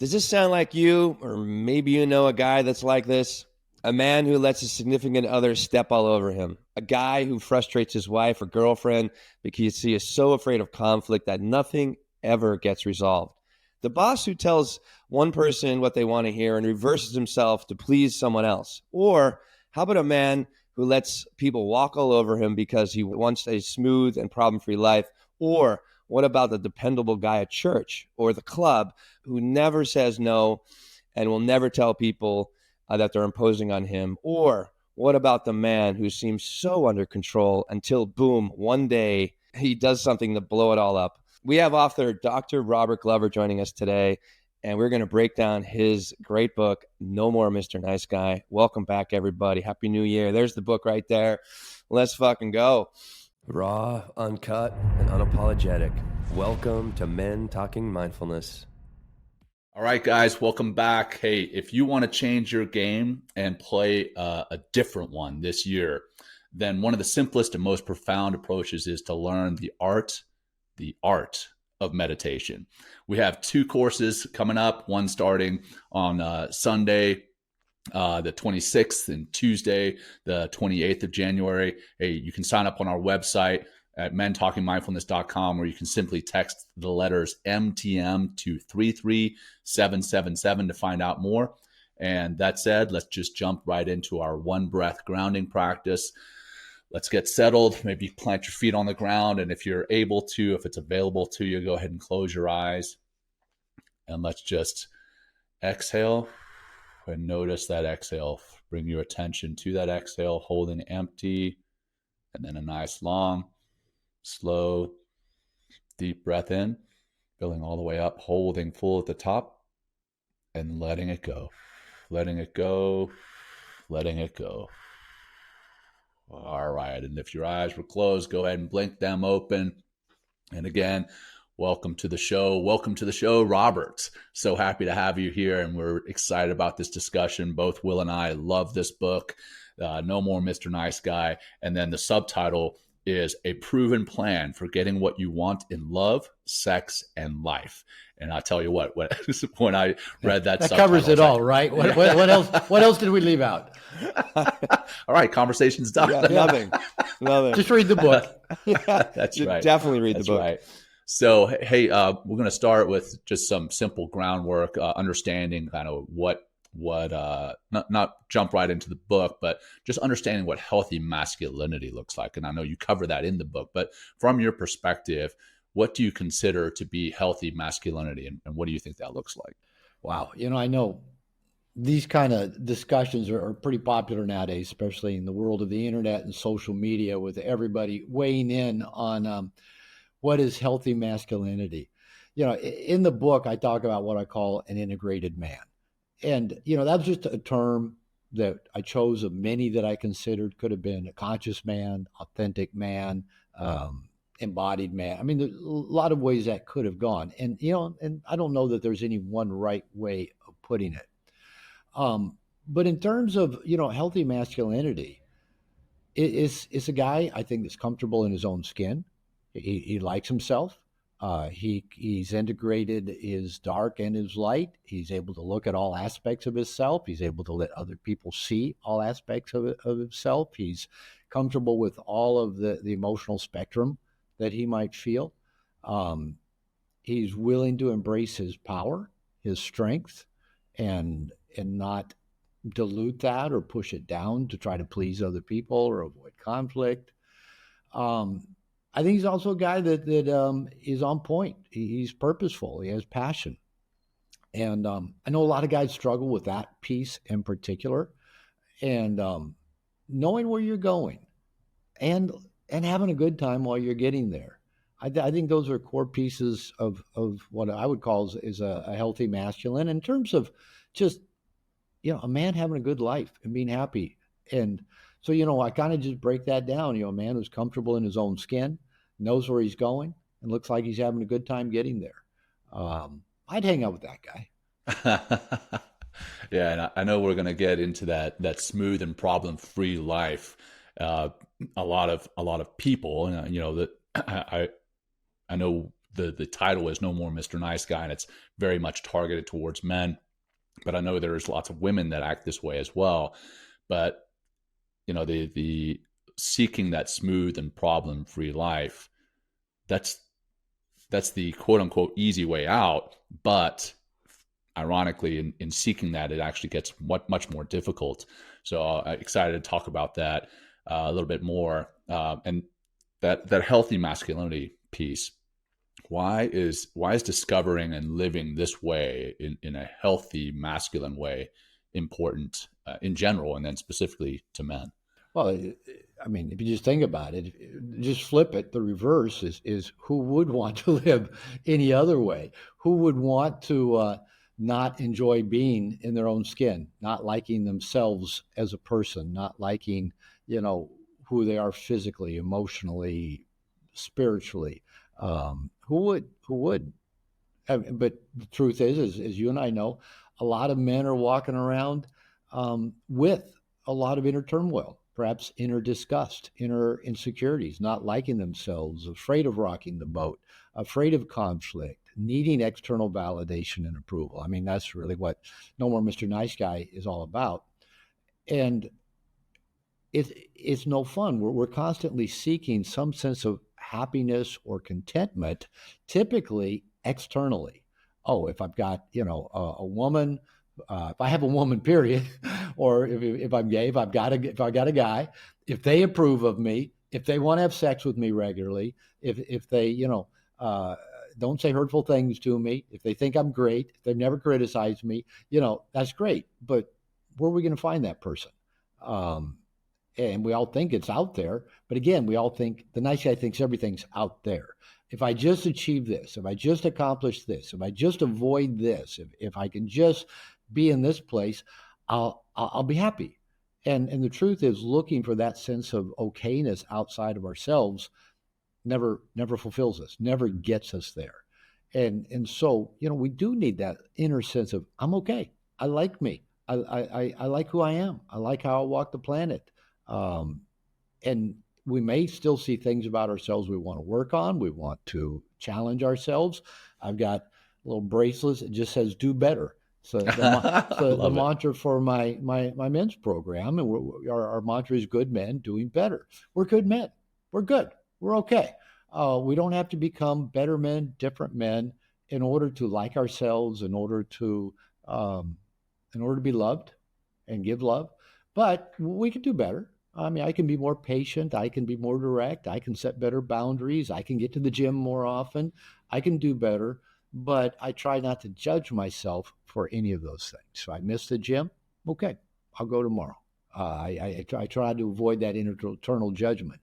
Does this sound like you, or maybe you know a guy that's like this? A man who lets his significant other step all over him. A guy who frustrates his wife or girlfriend because he is so afraid of conflict that nothing ever gets resolved. The boss who tells one person what they want to hear and reverses himself to please someone else. Or how about a man who lets people walk all over him because he wants a smooth and problem-free life? Or what about the dependable guy at church or the club who never says no and will never tell people that they're imposing on him? Or what about the man who seems so under control until, boom, one day he does something to blow it all up? We have author Dr. Robert Glover joining us today, and we're going to break down his great book, No More Mr. Nice Guy. Welcome back, everybody. Happy New Year. There's the book right there. Let's fucking go. Raw, uncut, and unapologetic. Welcome to Men Talking Mindfulness. All right, guys, welcome back. Hey, if you want to change your game and play a different one this year, then one of the simplest and most profound approaches is to learn the art of meditation. We have 2 courses coming up, one starting on Sunday, the 26th, and Tuesday, the 28th of January. Hey, you can sign up on our website at mentalkingmindfulness.com, where you can simply text the letters MTM to 33777 to find out more. And that said, let's just jump right into our one breath grounding practice. Let's get settled. Maybe plant your feet on the ground. And if you're able to, if it's available to you, go ahead and close your eyes. And let's just exhale and notice that exhale. Bring your attention to that exhale, holding empty, and then a nice long, slow, deep breath in, filling all the way up, holding full at the top, and letting it go, letting it go, letting it go. All right, and if your eyes were closed, go ahead and blink them open. And again, welcome to the show. Welcome to the show, Robert. So happy to have you here, and we're excited about this discussion. Both Will and I love this book, No More Mr. Nice Guy. And then the subtitle is A Proven Plan for Getting What You Want in Love, Sex, and Life. And I tell you what, when I read that subtitle, covers it all, right? What else? What else did we leave out? All right, conversation's done. Yeah, nothing. Just read the book. Yeah, that's right. Definitely read the book. Right. So, hey, we're going to start with just some simple groundwork, understanding kind of what not jump right into the book, but just understanding what healthy masculinity looks like. And I know you cover that in the book, but from your perspective, what do you consider to be healthy masculinity, and what do you think that looks like? Wow. I know these kind of discussions are pretty popular nowadays, especially in the world of the internet and social media, with everybody weighing in on what is healthy masculinity. In the book, I talk about what I call an integrated man. And, that was just a term that I chose of many that I considered. Could have been a conscious man, authentic man, embodied man. I mean, there's a lot of ways that could have gone. And, and I don't know that there's any one right way of putting it. But in terms of, healthy masculinity, it's a guy, I think, that's comfortable in his own skin. He likes himself. He's integrated his dark and his light. He's able to look at all aspects of himself. He's able to let other people see all aspects of himself. He's comfortable with all of the emotional spectrum that he might feel. He's willing to embrace his power, his strength, and not dilute that or push it down to try to please other people or avoid conflict. I think he's also a guy that is on point. He's purposeful. He has passion. And I know a lot of guys struggle with that piece in particular. And knowing where you're going and having a good time while you're getting there. I think those are core pieces of what I would call is a healthy masculine in terms of just, a man having a good life and being happy. And so, I kind of just break that down. A man who's comfortable in his own skin, knows where he's going, and looks like he's having a good time getting there. I'd hang out with that guy. Yeah, and I know we're going to get into that smooth and problem-free life. A lot of people, that I know the title is No More Mr. Nice Guy, and it's very much targeted towards men. But I know there's lots of women that act this way as well. But the seeking that smooth and problem-free life, that's the quote unquote easy way out. But ironically, in seeking that, it actually gets much more difficult. So I'm excited to talk about that a little bit more. And that healthy masculinity piece. Why is discovering and living this way in a healthy masculine way important in general, and then specifically to men? Well, I mean, if you just think about it, just flip it. The reverse is who would want to live any other way? Who would want to not enjoy being in their own skin, not liking themselves as a person, not liking, who they are physically, emotionally, spiritually? Who would? Who would? But the truth is, as you and I know, a lot of men are walking around with a lot of inner turmoil, perhaps inner disgust, inner insecurities, not liking themselves, afraid of rocking the boat, afraid of conflict, needing external validation and approval. I mean, that's really what No More Mr. Nice Guy is all about. And it's no fun. We're constantly seeking some sense of happiness or contentment, typically externally. Oh, if I've got a woman, if I have a woman, period, or if I'm gay, if I got a guy, if they approve of me, if they want to have sex with me regularly, if they don't say hurtful things to me, if they think I'm great, if they've never criticized me, that's great. But where are we going to find that person? And we all think it's out there. But again, we all think the nice guy thinks everything's out there. If I just achieve this, if I just accomplish this, if I just avoid this, if I can just be in this place, I'll be happy. And the truth is, looking for that sense of okayness outside of ourselves never fulfills us, never gets us there. And so, we do need that inner sense of I'm okay. I like me. I like who I am. I like how I walk the planet. And we may still see things about ourselves we want to work on. We want to challenge ourselves. I've got little bracelets that just says "Do better." So the mantra for my men's program, and our mantra is "Good men doing better." We're good men. We're good. We're okay. We don't have to become better men, different men, in order to like ourselves, in order to be loved and give love. But we can do better. I mean, I can be more patient. I can be more direct. I can set better boundaries. I can get to the gym more often. I can do better, but I try not to judge myself for any of those things. So I missed the gym. Okay, I'll go tomorrow. I try to avoid that internal judgment.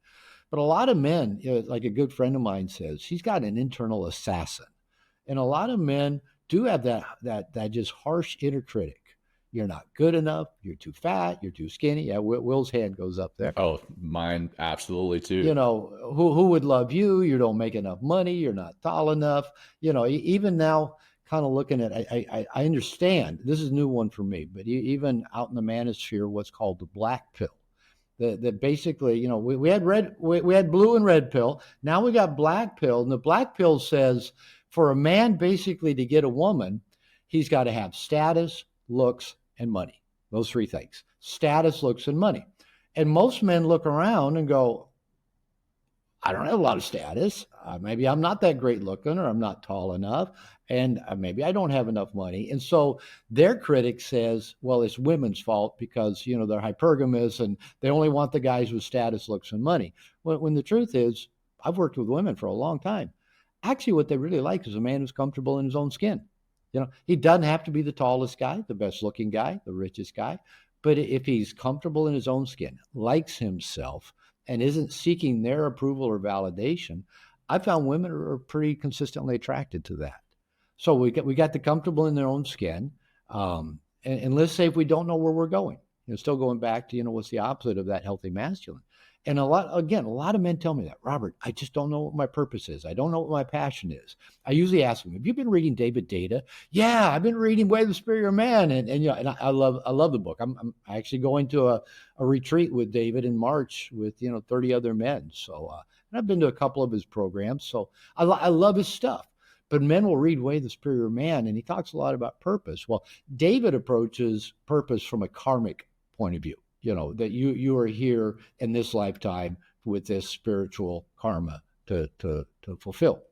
But a lot of men, like a good friend of mine says, he's got an internal assassin. And a lot of men do have that just harsh inner critic. You're not good enough. You're too fat. You're too skinny. Yeah, Will's hand goes up there. Oh, mine absolutely too. Who would love you? You don't make enough money. You're not tall enough. Even now, kind of looking at, I understand this is a new one for me, but even out in the manosphere, what's called the black pill. That basically, we had we had blue and red pill. Now we got black pill, and the black pill says for a man basically to get a woman, he's got to have status, looks, and money. Those three things: status, looks, and money. And most men look around and go, I don't have a lot of status. Maybe I'm not that great looking, or I'm not tall enough, and maybe I don't have enough money. And so their critic says, well, it's women's fault because, they're hypergamous and they only want the guys with status, looks, and money. When the truth is, I've worked with women for a long time. Actually, what they really like is a man who's comfortable in his own skin. He doesn't have to be the tallest guy, the best looking guy, the richest guy. But if he's comfortable in his own skin, likes himself, and isn't seeking their approval or validation, I found women are pretty consistently attracted to that. So we got the comfortable in their own skin. And let's say if we don't know where we're going, still going back to, what's the opposite of that healthy masculine. And a lot of men tell me that, Robert, I just don't know what my purpose is. I don't know what my passion is. I usually ask them, have you been reading David Data? Yeah, I've been reading Way of the Superior Man. And I love the book. I'm actually going to a retreat with David in March with, 30 other men. So And I've been to a couple of his programs, so I love his stuff. But men will read Way of the Superior Man, and he talks a lot about purpose. Well, David approaches purpose from a karmic point of view, that you are here in this lifetime with this spiritual karma to fulfill.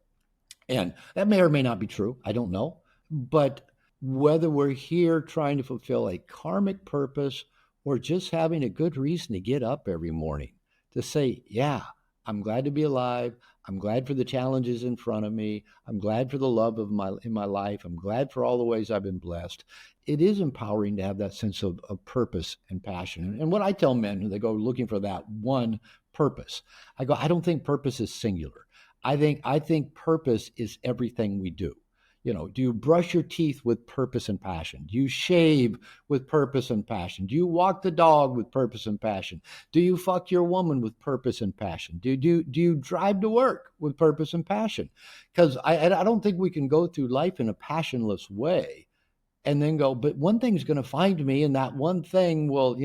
And that may or may not be true. I don't know. But whether we're here trying to fulfill a karmic purpose or just having a good reason to get up every morning to say, yeah, I'm glad to be alive. I'm glad for the challenges in front of me. I'm glad for the love in my life. I'm glad for all the ways I've been blessed. It is empowering to have that sense of purpose and passion. And what I tell men when they go looking for that one purpose, I go, I don't think purpose is singular. I think purpose is everything we do. Do you brush your teeth with purpose and passion? Do you shave with purpose and passion? Do you walk the dog with purpose and passion? Do you fuck your woman with purpose and passion? Do you drive to work with purpose and passion? Because I don't think we can go through life in a passionless way and then go, but one thing's going to find me, and that one thing will,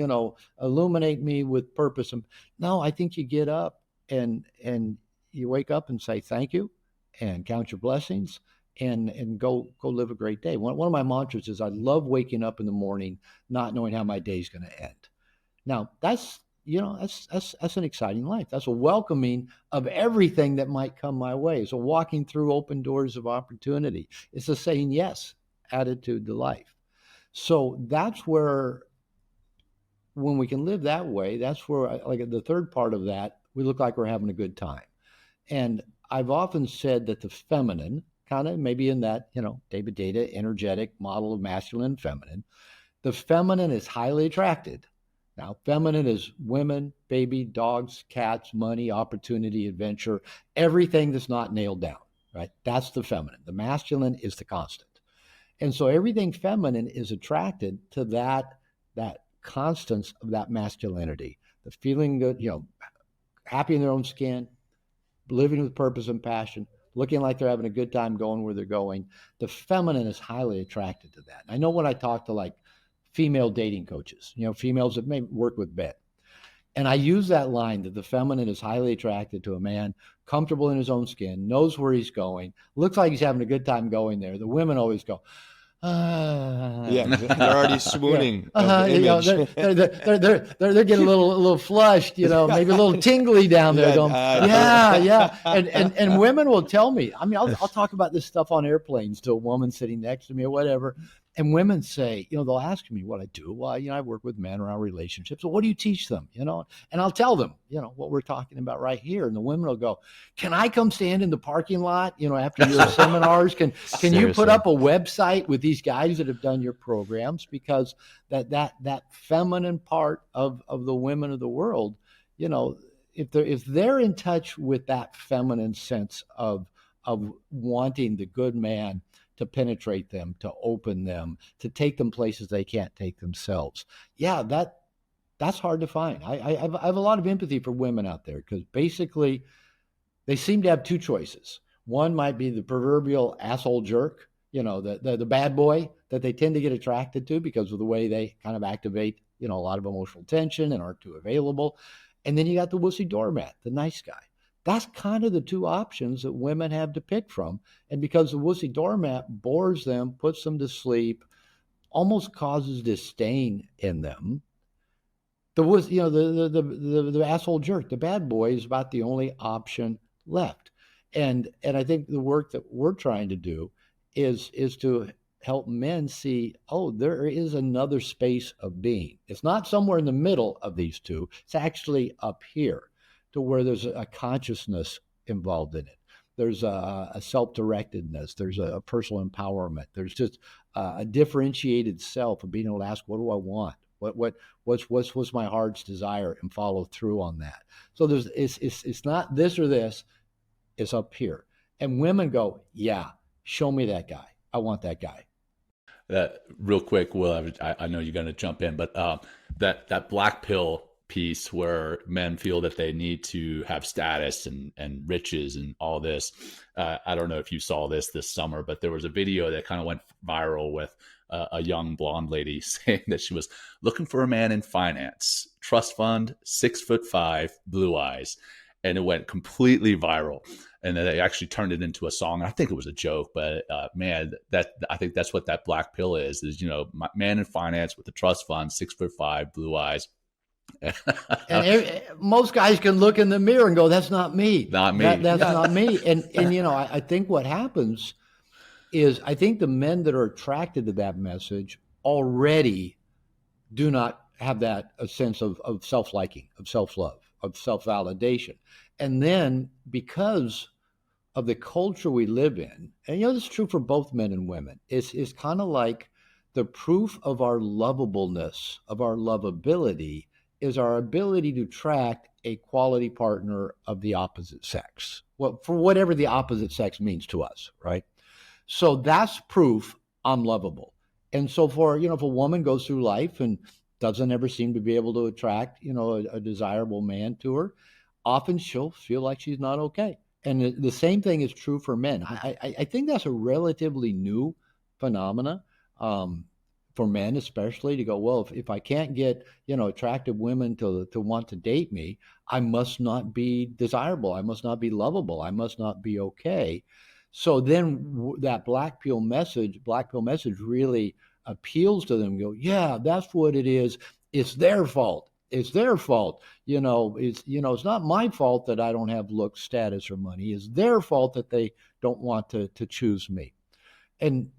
illuminate me with purpose. And no, I think you get up and you wake up and say thank you and count your blessings and go live a great day. One of my mantras is I love waking up in the morning not knowing how my day is going to end. Now that's an exciting life. That's a welcoming of everything that might come my way. It's a walking through open doors of opportunity. It's a saying yes attitude to life. So that's where, when we can live that way, that's where, like the third part of that, we look like we're having a good time. And I've often said that the feminine, kind of maybe in that, David Deida, energetic model of masculine and feminine, the feminine is highly attracted. Now, feminine is women, baby, dogs, cats, money, opportunity, adventure, everything that's not nailed down, right? That's the feminine. The masculine is the constant. And so everything feminine is attracted to that constance of that masculinity, the feeling good, happy in their own skin, living with purpose and passion, looking like they're having a good time going where they're going. The feminine is highly attracted to that. I know when I talk to like female dating coaches, females that may work with men, and I use that line that the feminine is highly attracted to a man, comfortable in his own skin, knows where he's going, looks like he's having a good time going there. The women always go, yeah, they're already swooning. Yeah. They're getting a little flushed, maybe a little tingly down there. Going, yeah. And women will tell me. I mean, I'll talk about this stuff on airplanes to a woman sitting next to me or whatever. And women say, they'll ask me what I do. Well, I work with men around relationships. So what do you teach them? And I'll tell them, what we're talking about right here. And the women will go, can I come stand in the parking lot, after your seminars? Can you put up a website with these guys that have done your programs? Because that feminine part of the women of the world, if they're in touch with that feminine sense of wanting the good man to penetrate them, to open them, to take them places they can't take themselves. Yeah, that's hard to find. I have a lot of empathy for women out there because basically they seem to have two choices. One might be the proverbial asshole jerk, the bad boy that they tend to get attracted to because of the way they kind of activate, a lot of emotional tension and aren't too available. And then you got the wussy doormat, the nice guy. That's kind of the two options that women have to pick from. And because the wussy doormat bores them, puts them to sleep, almost causes disdain in them, the asshole jerk, the bad boy, is about the only option left. And I think the work that we're trying to do is to help men see, there is another space of being. It's not somewhere in the middle of these two. It's actually up here, to where there's a consciousness involved in it. There's a self-directedness. There's a personal empowerment. There's just a differentiated self of being able to ask, what do I want? What's my heart's desire, and follow through on that. So it's not this or this. It's up here. And women go, yeah, show me that guy. I want that guy. Real quick, Will, I know you're going to jump in, but that black pill piece where men feel that they need to have status and riches and all this. I don't know if you saw this summer, but there was a video that kind of went viral with a young blonde lady saying that she was looking for a man in finance, trust fund, 6'5", blue eyes. and it went completely viral. And then they actually turned it into a song. I think it was a joke, but man, I think that's what that black pill is, man in finance with the trust fund, 6'5", blue eyes. And most guys can look in the mirror and go, "That's not me. Not me. That's not me." And I think what happens is, I think the men that are attracted to that message already do not have a sense of self-liking, of self-love, of self-validation. And then, because of the culture we live in, and this is true for both men and women, it's kind of like the proof of our lovableness, of our lovability, is our ability to attract a quality partner of the opposite sex. Well, for whatever the opposite sex means to us, right? So that's proof I'm lovable. And so if a woman goes through life and doesn't ever seem to be able to attract, a desirable man to her, often she'll feel like she's not okay. And the same thing is true for men. I think that's a relatively new phenomena, for men especially, to go, well, if I can't get, attractive women to want to date me, I must not be desirable. I must not be lovable. I must not be okay. So then that black pill message really appeals to them. Go, yeah, that's what it is. It's their fault. It's their fault. It's not my fault that I don't have looks, status, or money. It's their fault that they don't want to choose me. And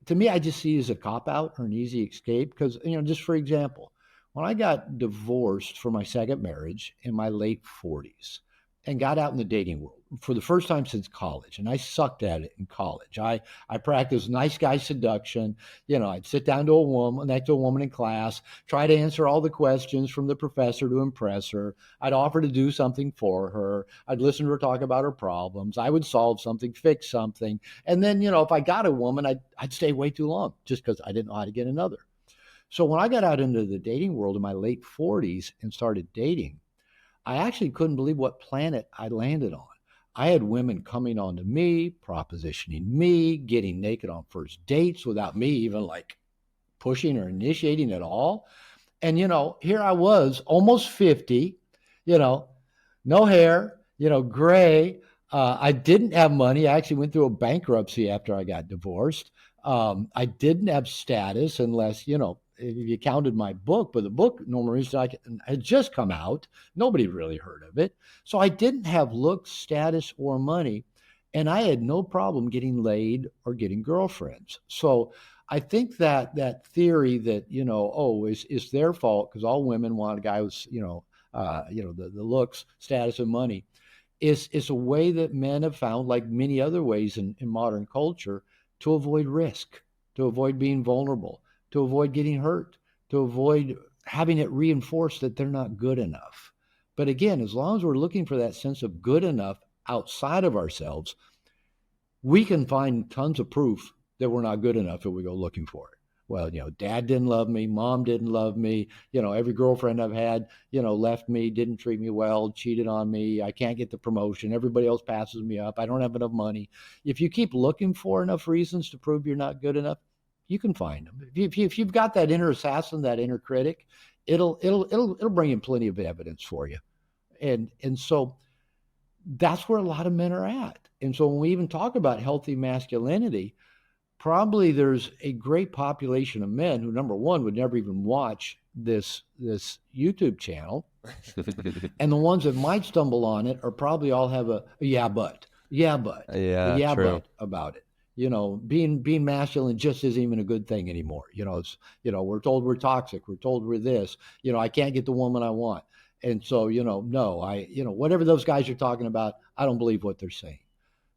to me, I just see it as a cop-out or an easy escape because, just for example, when I got divorced for my second marriage in my late 40s and got out in the dating world for the first time since college, and I sucked at it in college. I practiced nice guy seduction. I'd sit down next to a woman in class, try to answer all the questions from the professor to impress her. I'd offer to do something for her. I'd listen to her talk about her problems. I would solve something, fix something. And then, if I got a woman, I'd stay way too long just because I didn't know how to get another. So when I got out into the dating world in my late 40s and started dating, I actually couldn't believe what planet I landed on. I had women coming on to me, propositioning me, getting naked on first dates without me even like pushing or initiating at all. And, here I was almost 50, no hair, gray. I didn't have money. I actually went through a bankruptcy after I got divorced. I didn't have status unless, if you counted my book, but the book, No More Reason, had just come out. Nobody really heard of it. So I didn't have looks, status, or money. And I had no problem getting laid or getting girlfriends. So I think that theory that, it's their fault because all women want a guy with, the looks, status, and money is a way that men have found, like many other ways in modern culture, to avoid risk, to avoid being vulnerable, to avoid getting hurt, to avoid having it reinforced that they're not good enough. But again, as long as we're looking for that sense of good enough outside of ourselves, we can find tons of proof that we're not good enough if we go looking for it. Well, dad didn't love me, mom didn't love me, every girlfriend I've had, left me, didn't treat me well, cheated on me, I can't get the promotion, everybody else passes me up, I don't have enough money. If you keep looking for enough reasons to prove you're not good enough, you can find them. If you've got that inner assassin, that inner critic, it'll bring in plenty of evidence for you. And so that's where a lot of men are at. And so when we even talk about healthy masculinity, probably there's a great population of men who, number one, would never even watch this YouTube channel. And the ones that might stumble on it are probably all have a yeah, but about it. Being masculine just isn't even a good thing anymore. We're told we're toxic. We're told we're this. I can't get the woman I want. And so, whatever those guys are talking about, I don't believe what they're saying.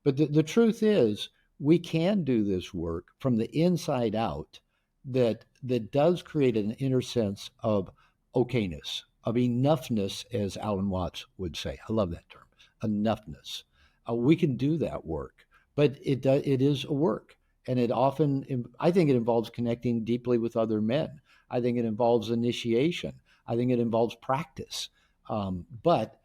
But the truth is, we can do this work from the inside out that does create an inner sense of okayness, of enoughness, as Alan Watts would say. I love that term, enoughness. We can do that work, but it is a work. And I think it involves connecting deeply with other men. I think it involves initiation. I think it involves practice. But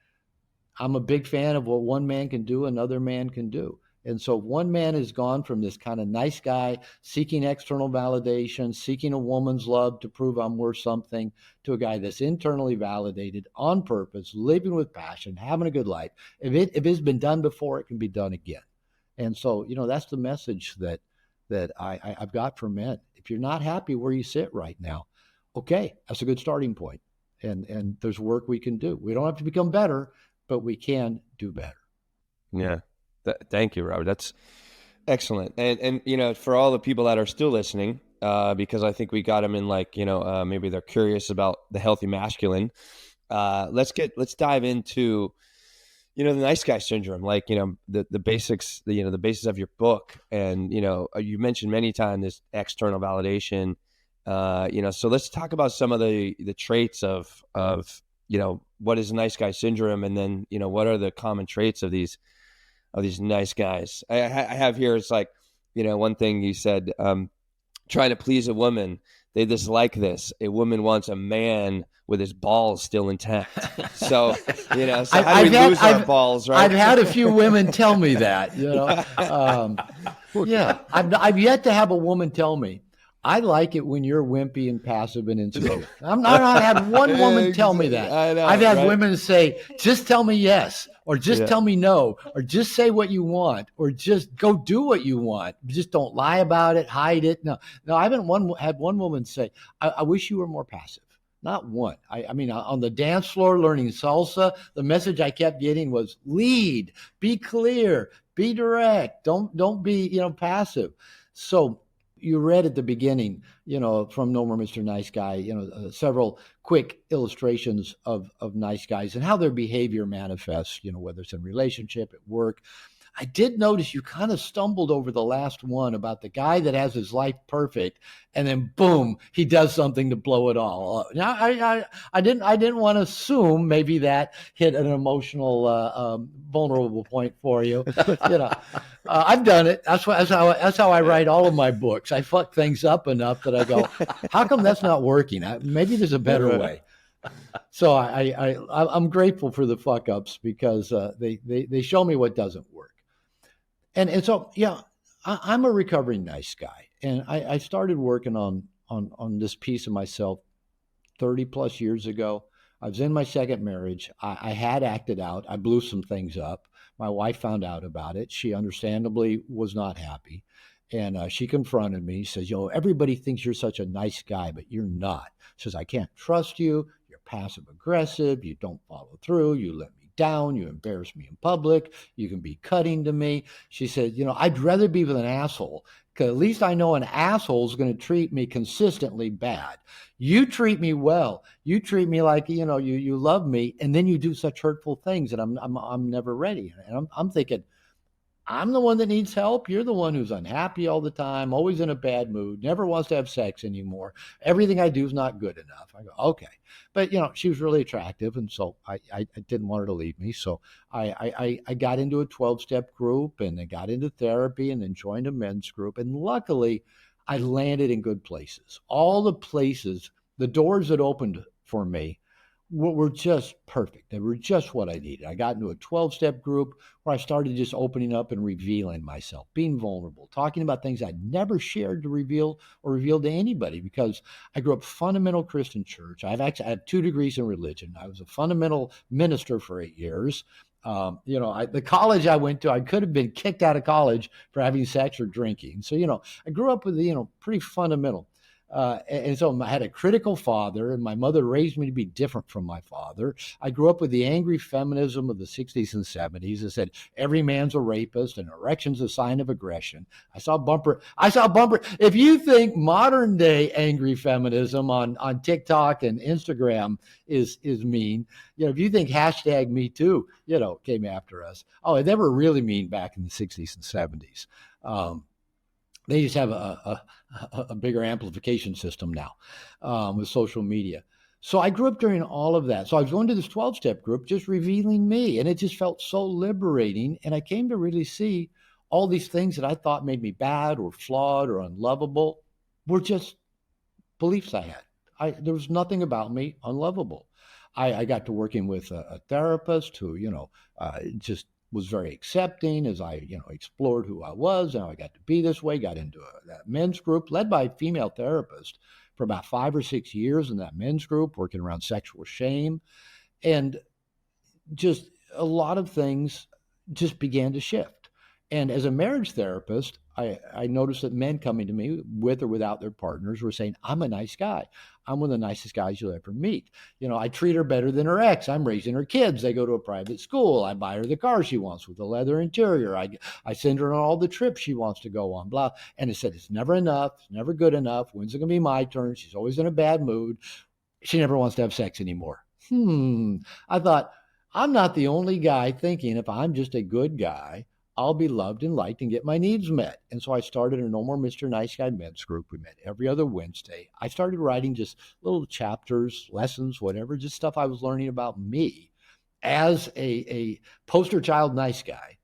I'm a big fan of what one man can do, another man can do. And so one man has gone from this kind of nice guy seeking external validation, seeking a woman's love to prove I'm worth something, to a guy that's internally validated on purpose, living with passion, having a good life. If it's been done before, it can be done again. And so, that's the message that I've got for men. If you're not happy where you sit right now, okay, that's a good starting point. And there's work we can do. We don't have to become better, but we can do better. Yeah. Thank you, Robert. That's excellent. And for all the people that are still listening, because I think we got them in maybe they're curious about the healthy masculine. Let's dive into, the nice guy syndrome, the basics, the basis of your book. And, you mentioned many times this external validation, so let's talk about some of the traits of what is nice guy syndrome. And then, what are the common traits of these nice guys. I have here, it's one thing you said, trying to please a woman. They dislike this. A woman wants a man with his balls still intact. So, how do we lose our balls, right? I've had a few women tell me that, I've yet to have a woman tell me, I like it when you're wimpy and passive and insecure. I've not had one woman tell me that. I know, I've had right? women say, just tell me yes, or just tell me no, or just say what you want, or just go do what you want. Just don't lie about it, hide it. No, I haven't had one woman say, I wish you were more passive. Not one. I mean, on the dance floor learning salsa, the message I kept getting was lead, be clear, be direct, don't be, passive. So you read at the beginning, from No More Mr. Nice Guy, several quick illustrations of nice guys and how their behavior manifests, whether it's in relationship, at work. I did notice you kind of stumbled over the last one about the guy that has his life perfect, and then boom, he does something to blow it all up. Now, I didn't want to assume maybe that hit an emotional, vulnerable point for you. I've done it. That's how I write all of my books. I fuck things up enough that I go, how come that's not working? Maybe there's a better way. So I'm grateful for the fuck ups because they show me what doesn't work. And so, I'm a recovering nice guy. And I started working on this piece of myself 30 plus years ago. I was in my second marriage. I had acted out. I blew some things up. My wife found out about it. She understandably was not happy. And she confronted me, says, everybody thinks you're such a nice guy, but you're not. She says, I can't trust you. You're passive aggressive. You don't follow through. You let me down. You embarrass me in public. You can be cutting to me. She said, I'd rather be with an asshole because at least I know an asshole is going to treat me consistently bad. You treat me well. You treat me like, you love me. And then you do such hurtful things and I'm never ready. And I'm thinking, I'm the one that needs help. You're the one who's unhappy all the time, always in a bad mood, never wants to have sex anymore. Everything I do is not good enough. I go, okay. But, she was really attractive. And so I didn't want her to leave me. So I got into a 12-step group and I got into therapy and then joined a men's group. And luckily, I landed in good places. All the places, the doors that opened for me were just perfect. They were just what I needed. I got into a 12-step group where I started just opening up and revealing myself, being vulnerable, talking about things I'd never shared to reveal to anybody because I grew up fundamental Christian church. I have 2 degrees in religion. I was a fundamental minister for 8 years. The college I went to, I could have been kicked out of college for having sex or drinking. So, I grew up with, pretty fundamental. And so I had a critical father, and my mother raised me to be different from my father. I grew up with the angry feminism of the 60s and 70s that said every man's a rapist and erection's a sign of aggression. I saw bumper. If you think modern day angry feminism on TikTok and Instagram is mean, if you think hashtag me too, came after us. Oh, they were really mean back in the 60s and 70s. They just have a bigger amplification system now with social media. So I grew up during all of that. So I was going to this 12-step group just revealing me, and it just felt so liberating. And I came to really see all these things that I thought made me bad or flawed or unlovable were just beliefs I had. There was nothing about me unlovable. I got to working with a therapist who, just was very accepting as I, explored who I was and how I got to be this way, got into that men's group led by a female therapist for about 5 or 6 years in that men's group, working around sexual shame. And just a lot of things just began to shift. And as a marriage therapist, I noticed that men coming to me with or without their partners were saying, I'm a nice guy. I'm one of the nicest guys you'll ever meet. I treat her better than her ex. I'm raising her kids. They go to a private school. I buy her the car she wants with the leather interior. I send her on all the trips she wants to go on, blah. And it said, it's never enough. It's never good enough. When's it going to be my turn? She's always in a bad mood. She never wants to have sex anymore. I thought, I'm not the only guy thinking if I'm just a good guy, I'll be loved and liked and get my needs met. And so I started a No More Mr. Nice Guy men's group. We met every other Wednesday. I started writing just little chapters, lessons, whatever, just stuff I was learning about me as a poster child nice guy.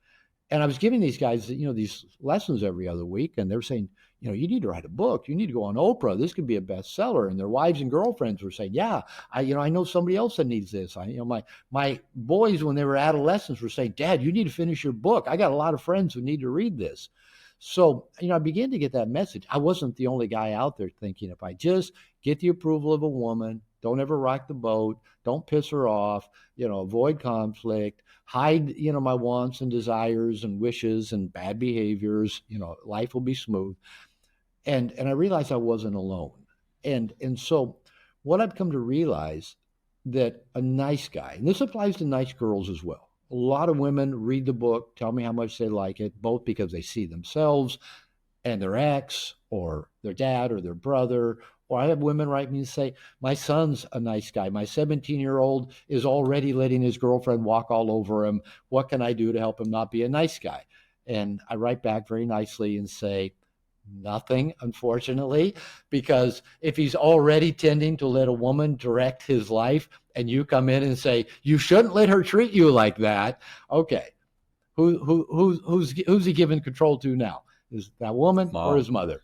And I was giving these guys, these lessons every other week, and they were saying, you need to write a book. You need to go on Oprah. This could be a bestseller. And their wives and girlfriends were saying, yeah, I know somebody else that needs this. My boys, when they were adolescents, were saying, Dad, you need to finish your book. I got a lot of friends who need to read this. So, I began to get that message. I wasn't the only guy out there thinking, if I just get the approval of a woman, don't ever rock the boat, don't piss her off, avoid conflict, hide, my wants and desires and wishes and bad behaviors, life will be smooth. And I realized I wasn't alone. And so what I've come to realize that a nice guy, and this applies to nice girls as well. A lot of women read the book, tell me how much they like it, both because they see themselves and their ex or their dad or their brother. Or I have women write me and say, my son's a nice guy. My 17-year-old is already letting his girlfriend walk all over him. What can I do to help him not be a nice guy? And I write back very nicely and say, nothing, unfortunately, because if he's already tending to let a woman direct his life and you come in and say, you shouldn't let her treat you like that. Okay. Who's he giving control to now? Is that woman Mom. Or his mother?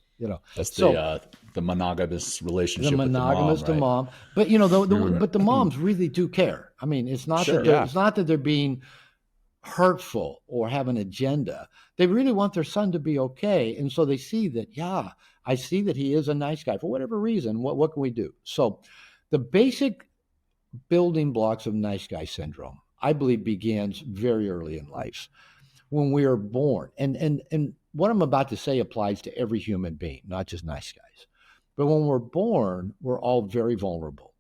That's so, the monogamous relationship. The monogamous with the mom, to mom. But, but the moms really do care. I mean, it's not Sure, it's not that they're being hurtful or have an agenda. They really want their son to be okay. And so they see that, yeah, I see that he is a nice guy for whatever reason. What can we do? So the basic building blocks of nice guy syndrome, I believe, begins very early in life when we are born. And what I'm about to say applies to every human being, not just nice guys. But when we're born, we're all very vulnerable.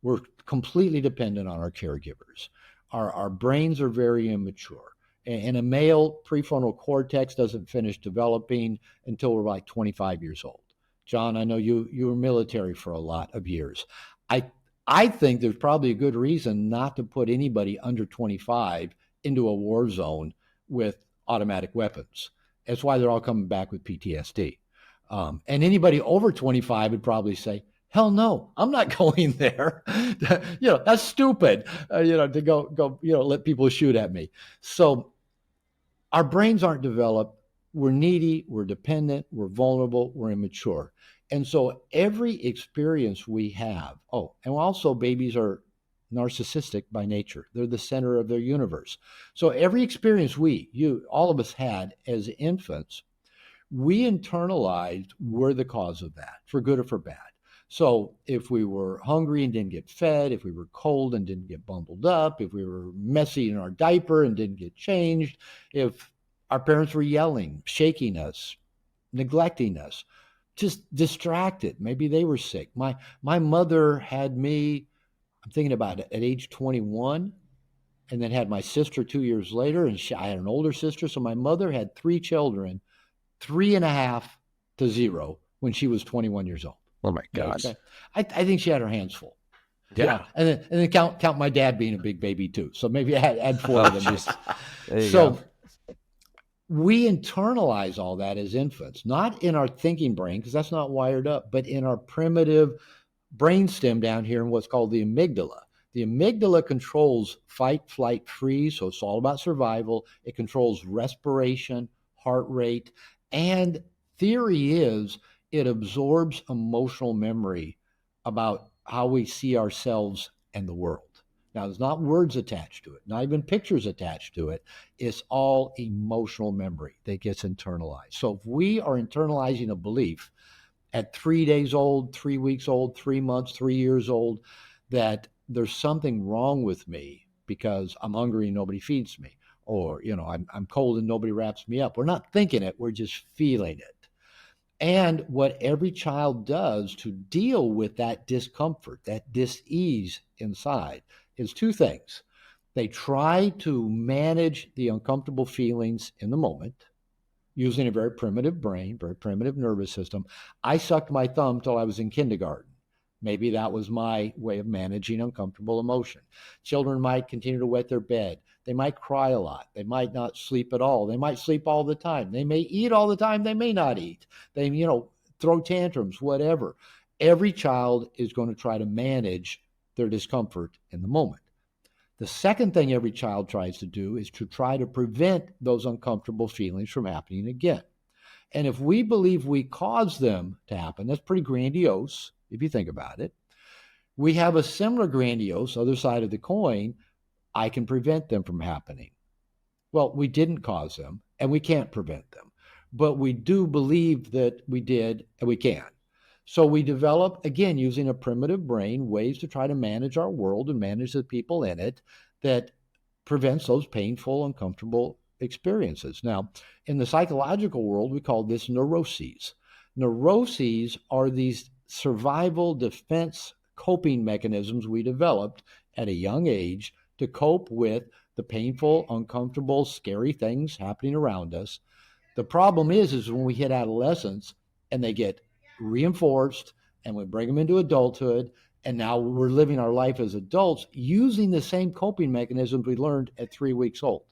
We're completely dependent on our caregivers. Our brains are very immature. And a male prefrontal cortex doesn't finish developing until we're like 25 years old. John, I know you were military for a lot of years. I think there's probably a good reason not to put anybody under 25 into a war zone with automatic weapons. That's why they're all coming back with PTSD. And anybody over 25 would probably say, hell no, I'm not going there. That's stupid, to go, let people shoot at me. So our brains aren't developed. We're needy, we're dependent, we're vulnerable, we're immature. And so every experience we have, and also babies are narcissistic by nature. They're the center of their universe. So every experience all of us had as infants, we internalized we're the cause of that, for good or for bad. So if we were hungry and didn't get fed, if we were cold and didn't get bundled up, if we were messy in our diaper and didn't get changed, if our parents were yelling, shaking us, neglecting us, just distracted, maybe they were sick. My mother had me, I'm thinking about it, at age 21, and then had my sister 2 years later, and I had an older sister. So my mother had 3 children, 3.5 to 0 when she was 21 years old. Oh my God! Okay. I think she had her hands full. Yeah. And then count my dad being a big baby too. So maybe add 4 of them. There you So go. we internalize all that as infants, not in our thinking brain, because that's not wired up, but in our primitive brainstem down here in what's called the amygdala. The amygdala controls fight, flight, freeze. So it's all about survival. It controls respiration, heart rate, and theory is it absorbs emotional memory about how we see ourselves and the world. Now, there's not words attached to it, not even pictures attached to it. It's all emotional memory that gets internalized. So if we are internalizing a belief at 3 days old, 3 weeks old, 3 months, 3 years old, that there's something wrong with me because I'm hungry and nobody feeds me, or, I'm cold and nobody wraps me up. We're not thinking it, we're just feeling it. And what every child does to deal with that discomfort, that dis-ease inside, is two things. They try to manage the uncomfortable feelings in the moment using a very primitive brain, very primitive nervous system. I sucked my thumb till I was in kindergarten. Maybe that was my way of managing uncomfortable emotion. Children might continue to wet their bed. They might cry a lot. They might not sleep at all. They might sleep all the time. They may eat all the time. They may not eat. They, throw tantrums, whatever. Every child is going to try to manage their discomfort in the moment. The second thing every child tries to do is to try to prevent those uncomfortable feelings from happening again. And if we believe we cause them to happen, that's pretty grandiose if you think about it. We have a similar grandiose other side of the coin. I can prevent them from happening. Well, we didn't cause them and we can't prevent them, but we do believe that we did and we can. So we develop, again, using a primitive brain, ways to try to manage our world and manage the people in it that prevents those painful, uncomfortable experiences. Now, in the psychological world, we call this neuroses. Neuroses are these survival defense coping mechanisms we developed at a young age to cope with the painful, uncomfortable, scary things happening around us. The problem is when we hit adolescence and they get reinforced and we bring them into adulthood, and now we're living our life as adults using the same coping mechanisms we learned at 3 weeks old.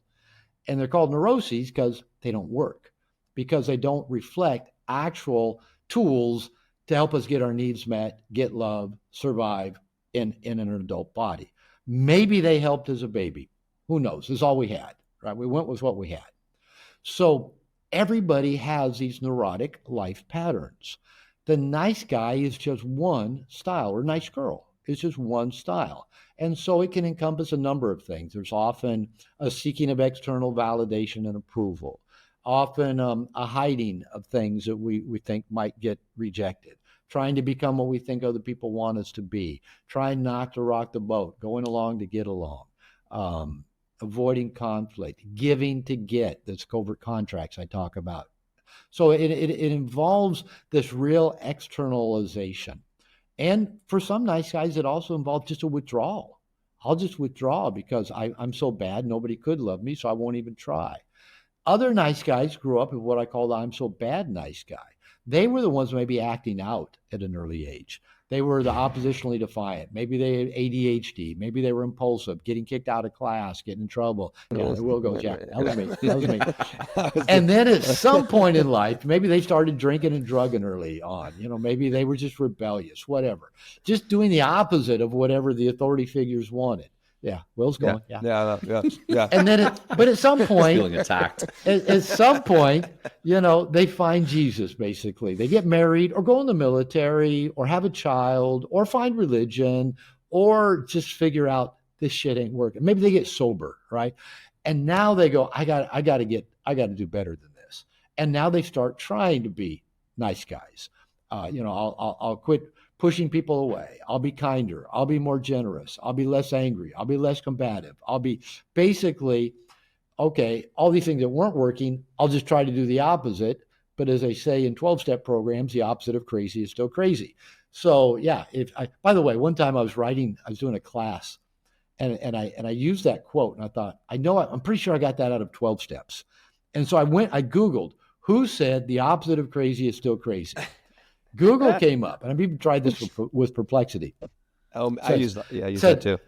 And they're called neuroses because they don't work, because they don't reflect actual tools to help us get our needs met, get love, survive in an adult body. Maybe they helped as a baby. Who knows? This is all we had, right? We went with what we had. So everybody has these neurotic life patterns. The nice guy is just one style, or nice girl is just one style. And so it can encompass a number of things. There's often a seeking of external validation and approval, often a hiding of things that we think might get rejected, trying to become what we think other people want us to be, trying not to rock the boat, going along to get along, avoiding conflict, giving to get, that's covert contracts I talk about. So it involves this real externalization. And for some nice guys, it also involves just a withdrawal. I'll just withdraw because I'm so bad, nobody could love me, so I won't even try. Other nice guys grew up with what I call the I'm so bad nice guy. They were the ones maybe acting out at an early age. They were the oppositionally defiant. Maybe they had ADHD. Maybe they were impulsive, getting kicked out of class, getting in trouble. Yeah, Will goes, yeah, that was me. That was me. And then at some point in life, maybe they started drinking and drugging early on. Maybe they were just rebellious, whatever. Just doing the opposite of whatever the authority figures wanted. Yeah, Will's going. Yeah. And then, but at some point, feeling attacked. At some point, they find Jesus. Basically, they get married, or go in the military, or have a child, or find religion, or just figure out this shit ain't working. Maybe they get sober, right? And now they go, I got to do better than this. And now they start trying to be nice guys. I'll quit pushing people away. I'll be kinder. I'll be more generous. I'll be less angry. I'll be less combative. I'll be basically, okay, all these things that weren't working, I'll just try to do the opposite. But as they say in 12-step programs, the opposite of crazy is still crazy. So yeah, by the way, one time I was doing a class and I used that quote and I thought, I'm pretty sure I got that out of 12 steps. And so I Googled who said the opposite of crazy is still crazy. Google came up, and I've even tried this with Perplexity. I use that too.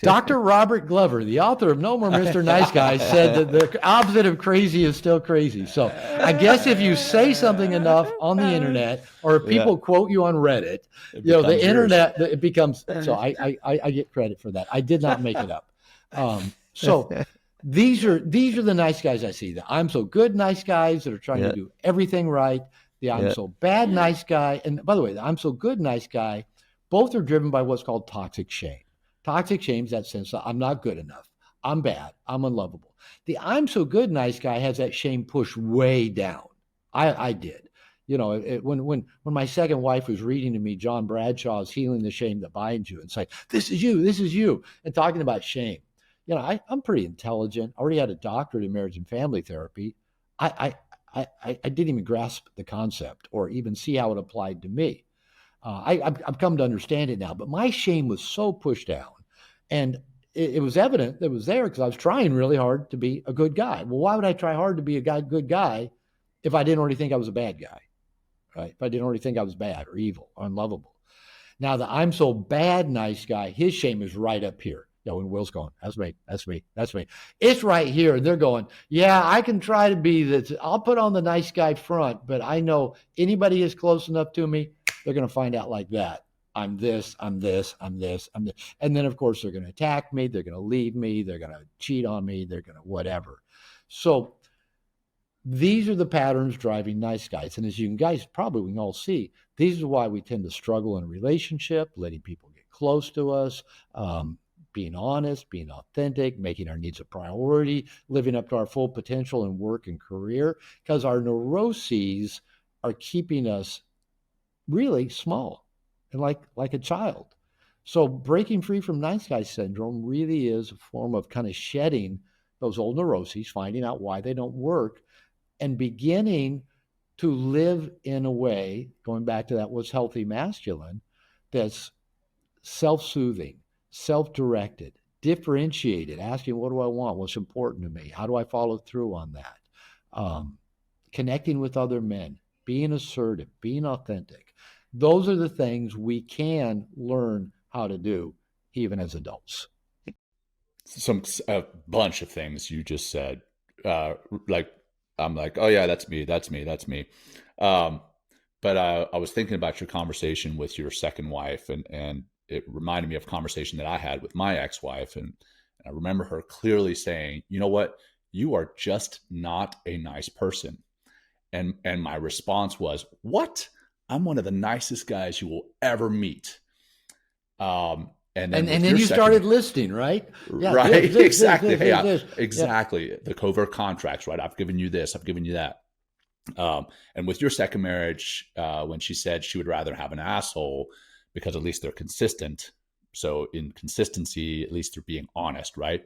Dr. Robert Glover, the author of No More Mr. Nice Guy, said that the opposite of crazy is still crazy. So I guess if you say something enough on the internet, or if people quote you on Reddit, the internet, it becomes. So I get credit for that. I did not make it up. So these are the nice guys I see. The I'm so good nice guys that are trying to do everything right. The I'm so bad nice guy. And by the way, the I'm so good nice guy, both are driven by what's called toxic shame. Toxic shame's that sense that I'm not good enough. I'm bad. I'm unlovable. The I'm so good nice guy has that shame pushed way down. I did. When my second wife was reading to me John Bradshaw's Healing the Shame That Binds You, and say, this is you, and talking about shame. I'm pretty intelligent. I already had a doctorate in marriage and family therapy. I didn't even grasp the concept or even see how it applied to me. I've come to understand it now, but my shame was so pushed down, and it was evident that it was there because I was trying really hard to be a good guy. Well, why would I try hard to be a good guy if I didn't already think I was a bad guy, right? If I didn't already think I was bad or evil or unlovable. Now the I'm so bad nice guy, his shame is right up here. When Will's going, that's me. It's right here. And they're going, yeah, I can try to be this. I'll put on the nice guy front, but I know anybody is close enough to me, they're going to find out like that. I'm this. And then, of course, they're going to attack me. They're going to leave me. They're going to cheat on me. They're going to whatever. So these are the patterns driving nice guys. And as you guys probably we can all see, these are why we tend to struggle in a relationship, letting people get close to us, being honest, being authentic, making our needs a priority, living up to our full potential in work and career, because our neuroses are keeping us really small and like a child. So breaking free from nice guy syndrome really is a form of kind of shedding those old neuroses, finding out why they don't work, and beginning to live in a way, going back to that what's healthy masculine, that's self-soothing, self-directed, differentiated, asking what do I want, what's important to me, how do I follow through on that, connecting with other men, being assertive, being authentic. Those are the things we can learn how to do even as adults. A bunch of things you just said, I'm like, oh yeah, that's me. But I was thinking about your conversation with your second wife, and it reminded me of a conversation that I had with my ex-wife, and I remember her clearly saying, you know what, you are just not a nice person. And my response was, what? I'm one of the nicest guys you will ever meet. And then you started listing, right? Yeah, right. Exactly. Exactly. Yeah. The covert contracts, right? I've given you this, I've given you that. And with your second marriage, when she said she would rather have an asshole because at least they're consistent. So in consistency, at least they're being honest, right?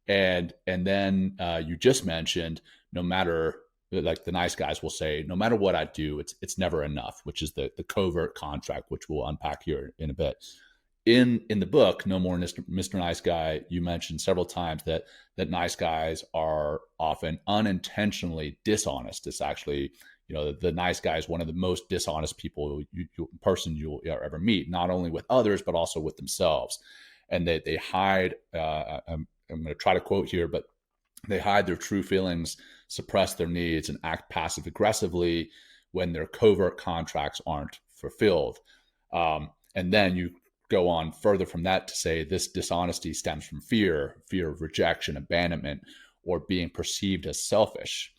And then you just mentioned, no matter, like the nice guys will say, no matter what I do, it's never enough, which is the covert contract, which we'll unpack here in a bit. In the book, No More Mr. Nice Guy, you mentioned several times that nice guys are often unintentionally dishonest. It's actually, the nice guy is one of the most dishonest people you'll ever meet, not only with others, but also with themselves. And they hide, I'm going to try to quote here, but they hide their true feelings, suppress their needs, and act passive aggressively when their covert contracts aren't fulfilled. And then you go on further from that to say this dishonesty stems from fear of rejection, abandonment, or being perceived as selfish.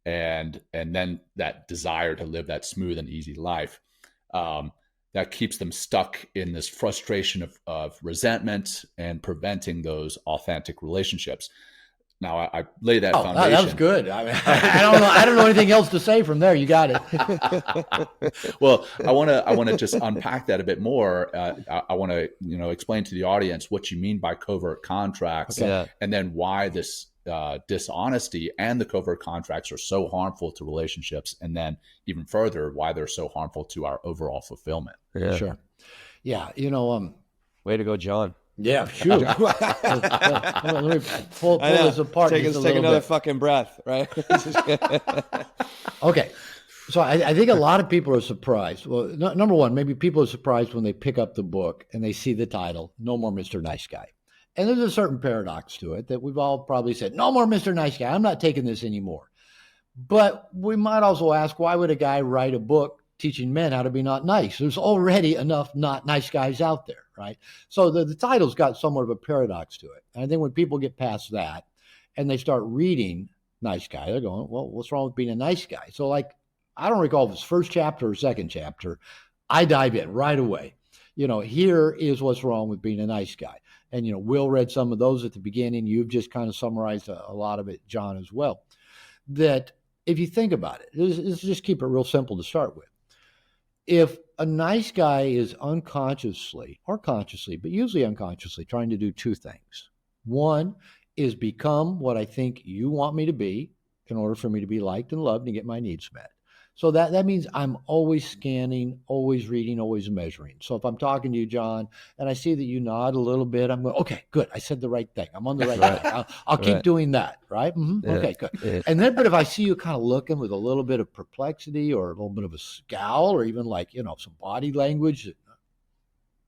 And then that desire to live that smooth and easy life, that keeps them stuck in this frustration of resentment and preventing those authentic relationships. Now I lay that foundation. That was good. I mean, I don't know anything else to say from there. You got it. Well, I want to just unpack that a bit more. I want to explain to the audience what you mean by covert contracts, and then why this dishonesty and the covert contracts are so harmful to relationships, and then even further why they're so harmful to our overall fulfillment. Yeah, sure. Yeah, way to go, John. Yeah, shoot. Let me pull this apart. Take another fucking breath, right? Okay. So I think a lot of people are surprised. Well, number one, maybe people are surprised when they pick up the book and they see the title, No More Mr. Nice Guy. And there's a certain paradox to it that we've all probably said, no more Mr. Nice Guy. I'm not taking this anymore. But we might also ask, why would a guy write a book teaching men how to be not nice? There's already enough not nice guys out there, right? So the title's got somewhat of a paradox to it. And I think when people get past that and they start reading nice guy, they're going, well, what's wrong with being a nice guy? So I don't recall if it's first chapter or second chapter, I dive in right away. Here is what's wrong with being a nice guy. And, Will read some of those at the beginning. You've just kind of summarized a lot of it, John, as well. That if you think about it, let's just keep it real simple to start with. If a nice guy is unconsciously or consciously, but usually unconsciously, trying to do two things. One is become what I think you want me to be in order for me to be liked and loved and get my needs met. So that means I'm always scanning, always reading, always measuring. So if I'm talking to you, John, and I see that you nod a little bit, I'm going, okay, good. I said the right thing. I'm on the right track. I'll keep doing that, right? Mm-hmm. Yeah. Okay, good. Yeah. And then, but if I see you kind of looking with a little bit of perplexity or a little bit of a scowl or even like, some body language,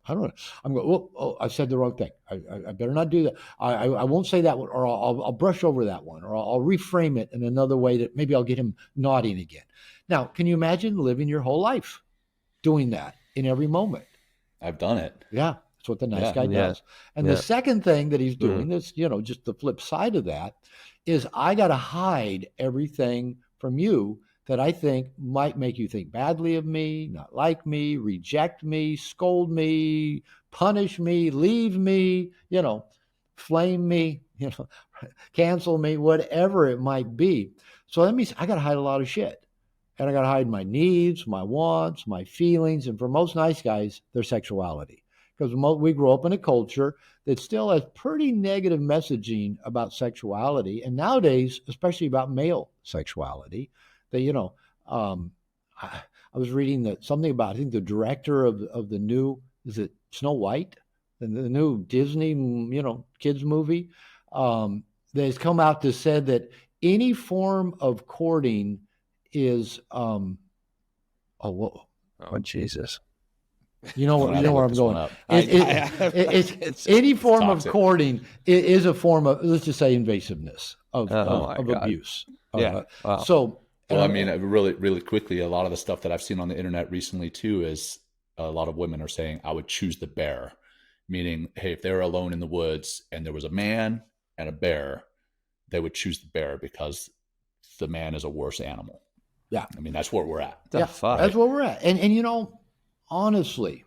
I don't know. I'm going, I said the wrong thing. I better not do that. I won't say that one, or I'll brush over that one, or I'll reframe it in another way that maybe I'll get him nodding again. Now, can you imagine living your whole life doing that in every moment? I've done it. Yeah, that's what the nice guy does. And the second thing that he's doing is, just the flip side of that is I got to hide everything from you that I think might make you think badly of me, not like me, reject me, scold me, punish me, leave me, flame me, cancel me, whatever it might be. So that means I got to hide a lot of shit. And I got to hide my needs, my wants, my feelings. And for most nice guys, their sexuality. Because we grew up in a culture that still has pretty negative messaging about sexuality. And nowadays, especially about male sexuality, that, I was reading something about, I think the director of the new, is it Snow White? The new Disney, kids movie, that has come out to said that any form of courting is, Jesus. You know where I'm going. It's any form of courting is a form of, let's just say, invasiveness of abuse. Wow. So, well, I mean, really, really quickly, a lot of the stuff that I've seen on the internet recently too is a lot of women are saying, "I would choose the bear," meaning, hey, if they were alone in the woods and there was a man and a bear, they would choose the bear because the man is a worse animal. Yeah, I mean, that's where we're at. That's where we're at. And honestly,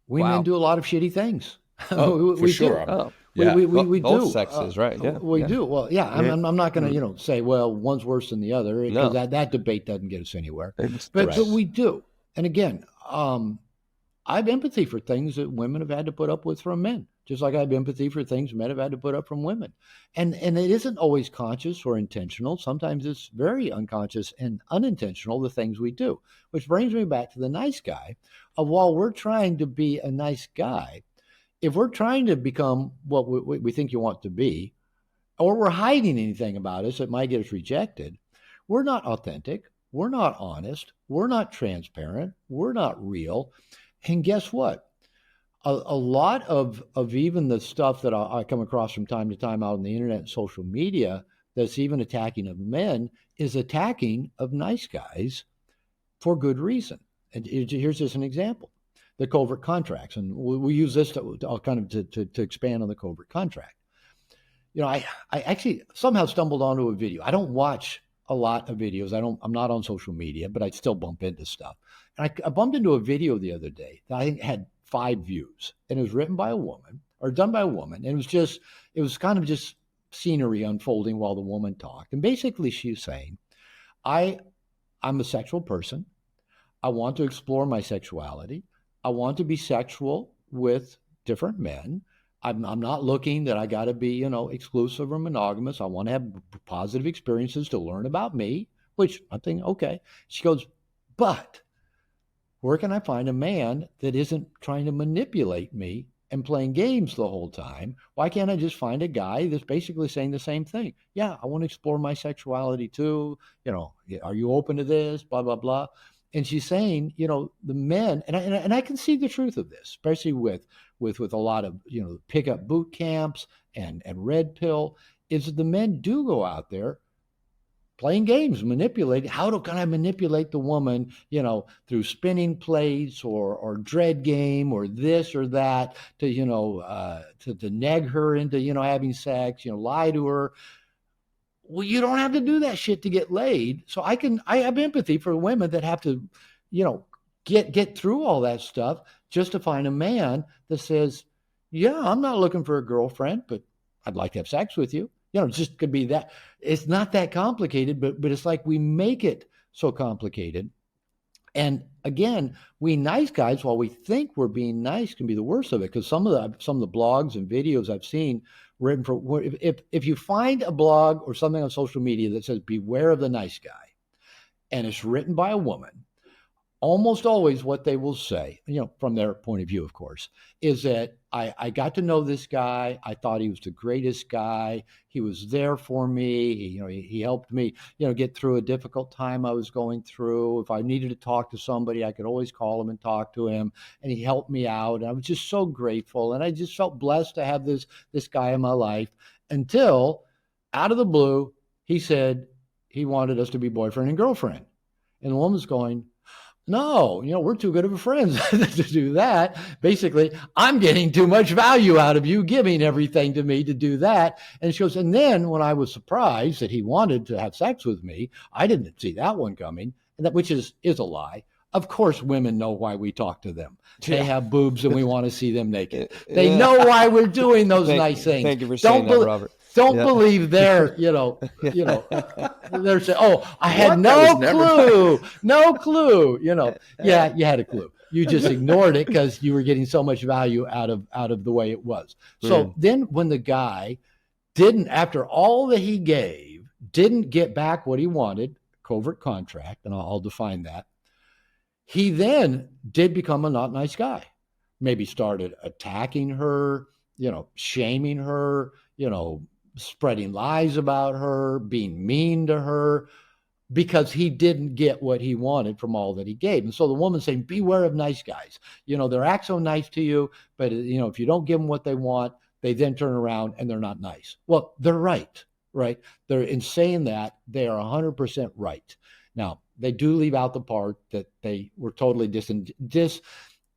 women do a lot of shitty things. For sure. Do. We both do. sexes, right? Yeah, we do. Well, yeah. I'm not going to say, well, one's worse than the other, because that debate doesn't get us anywhere. But we do. And again, I have empathy for things that women have had to put up with from men, just like I have empathy for things men have had to put up from women. And it isn't always conscious or intentional. Sometimes it's very unconscious and unintentional, the things we do, which brings me back to the nice guy. While we're trying to be a nice guy, if we're trying to become what we think you want to be, or we're hiding anything about us that might get us rejected, we're not authentic, we're not honest, we're not transparent, we're not real. And guess what? A lot of even the stuff that I come across from time to time out on the internet and social media that's even attacking of men is attacking of nice guys for good reason. And here's just an example. The covert contracts. And we use this to expand on the covert contract. I actually somehow stumbled onto a video. I don't watch a lot of videos. I'm not on social media, but I still bump into stuff. And I bumped into a video the other day that I think had 5 views, and it was written by a woman or done by a woman. And it was kind of just scenery unfolding while the woman talked. And basically she's saying, I'm a sexual person. I want to explore my sexuality. I want to be sexual with different men. I'm not looking that I got to be, exclusive or monogamous. I want to have positive experiences to learn about me, which I'm thinking, okay. She goes, but where can I find a man that isn't trying to manipulate me and playing games the whole time? Why can't I just find a guy that's basically saying the same thing? Yeah, I want to explore my sexuality too. Are you open to this? Blah, blah, blah. And she's saying, the men, and I can see the truth of this, especially with a lot of, pickup boot camps and red pill, is that the men do go out there playing games, manipulating. Can I manipulate the woman, through spinning plates or dread game or this or that to, to neg her into, having sex, lie to her. Well, you don't have to do that shit to get laid. So I have empathy for women that have to, get through all that stuff just to find a man that says, Yeah, I'm not looking for a girlfriend, but I'd like to have sex with you. You know, it just could be that. It's not that complicated, but it's like we make it so complicated. And again, we nice guys, while we think we're being nice, can be the worst of it, because some of the blogs and videos I've seen written for, if you find a blog or something on social media that says beware of the nice guy, and it's written by a woman, almost always what they will say, from their point of view, of course, is that I got to know this guy. I thought he was the greatest guy. He was there for me. He helped me, get through a difficult time I was going through. If I needed to talk to somebody, I could always call him and talk to him, and he helped me out. And I was just so grateful, and I just felt blessed to have this guy in my life, until out of the blue, he said he wanted us to be boyfriend and girlfriend. And the woman's going, no, we're too good of friends to do that. Basically, I'm getting too much value out of you giving everything to me to do that. And she goes, and then when I was surprised that he wanted to have sex with me, I didn't see that one coming, and which is a lie. Of course, women know why we talk to them. They have boobs and we want to see them naked. They know why we're doing those nice things. Thank you for saying that, Robert. Don't believe they're, they're saying, oh, I had no clue. Yeah, you had a clue. You just ignored it because you were getting so much value out of the way it was. So then when the guy didn't, after all that he gave, didn't get back what he wanted, covert contract, and I'll define that, he then did become a not nice guy. Maybe started attacking her, shaming her, spreading lies about her, being mean to her, because he didn't get what he wanted from all that he gave. And so the woman's saying, beware of nice guys. They're act so nice to you, but if you don't give them what they want, they then turn around and they're not nice. Well, they're right? They're in saying that, they are 100% right. Now, they do leave out the part that they were totally disingenuous.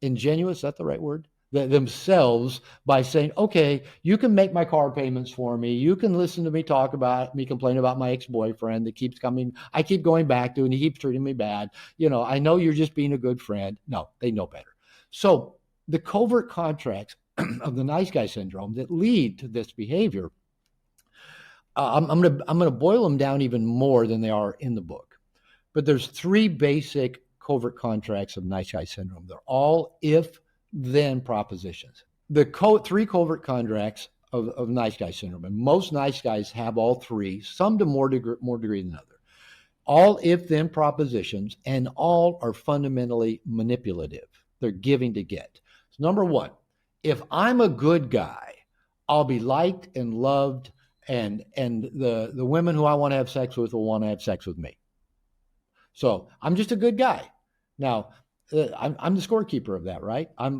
Is that the right word? Themselves, by saying, okay, you can make my car payments for me. You can listen to me talk about me, complain about my ex-boyfriend that keeps coming. I keep going back to, and he keeps treating me bad. I know you're just being a good friend. No, they know better. So the covert contracts of the nice guy syndrome that lead to this behavior, I'm gonna boil them down even more than they are in the book. But there's three basic covert contracts of nice guy syndrome. They're all if-then propositions. The three covert contracts of nice guy syndrome, and most nice guys have all three, some to more degree than other. All if-then propositions, and all are fundamentally manipulative. They're giving to get. So number one, if I'm a good guy, I'll be liked and loved, and the women who I want to have sex with will want to have sex with me. So I'm just a good guy. Now, I'm the scorekeeper of that, right? I'm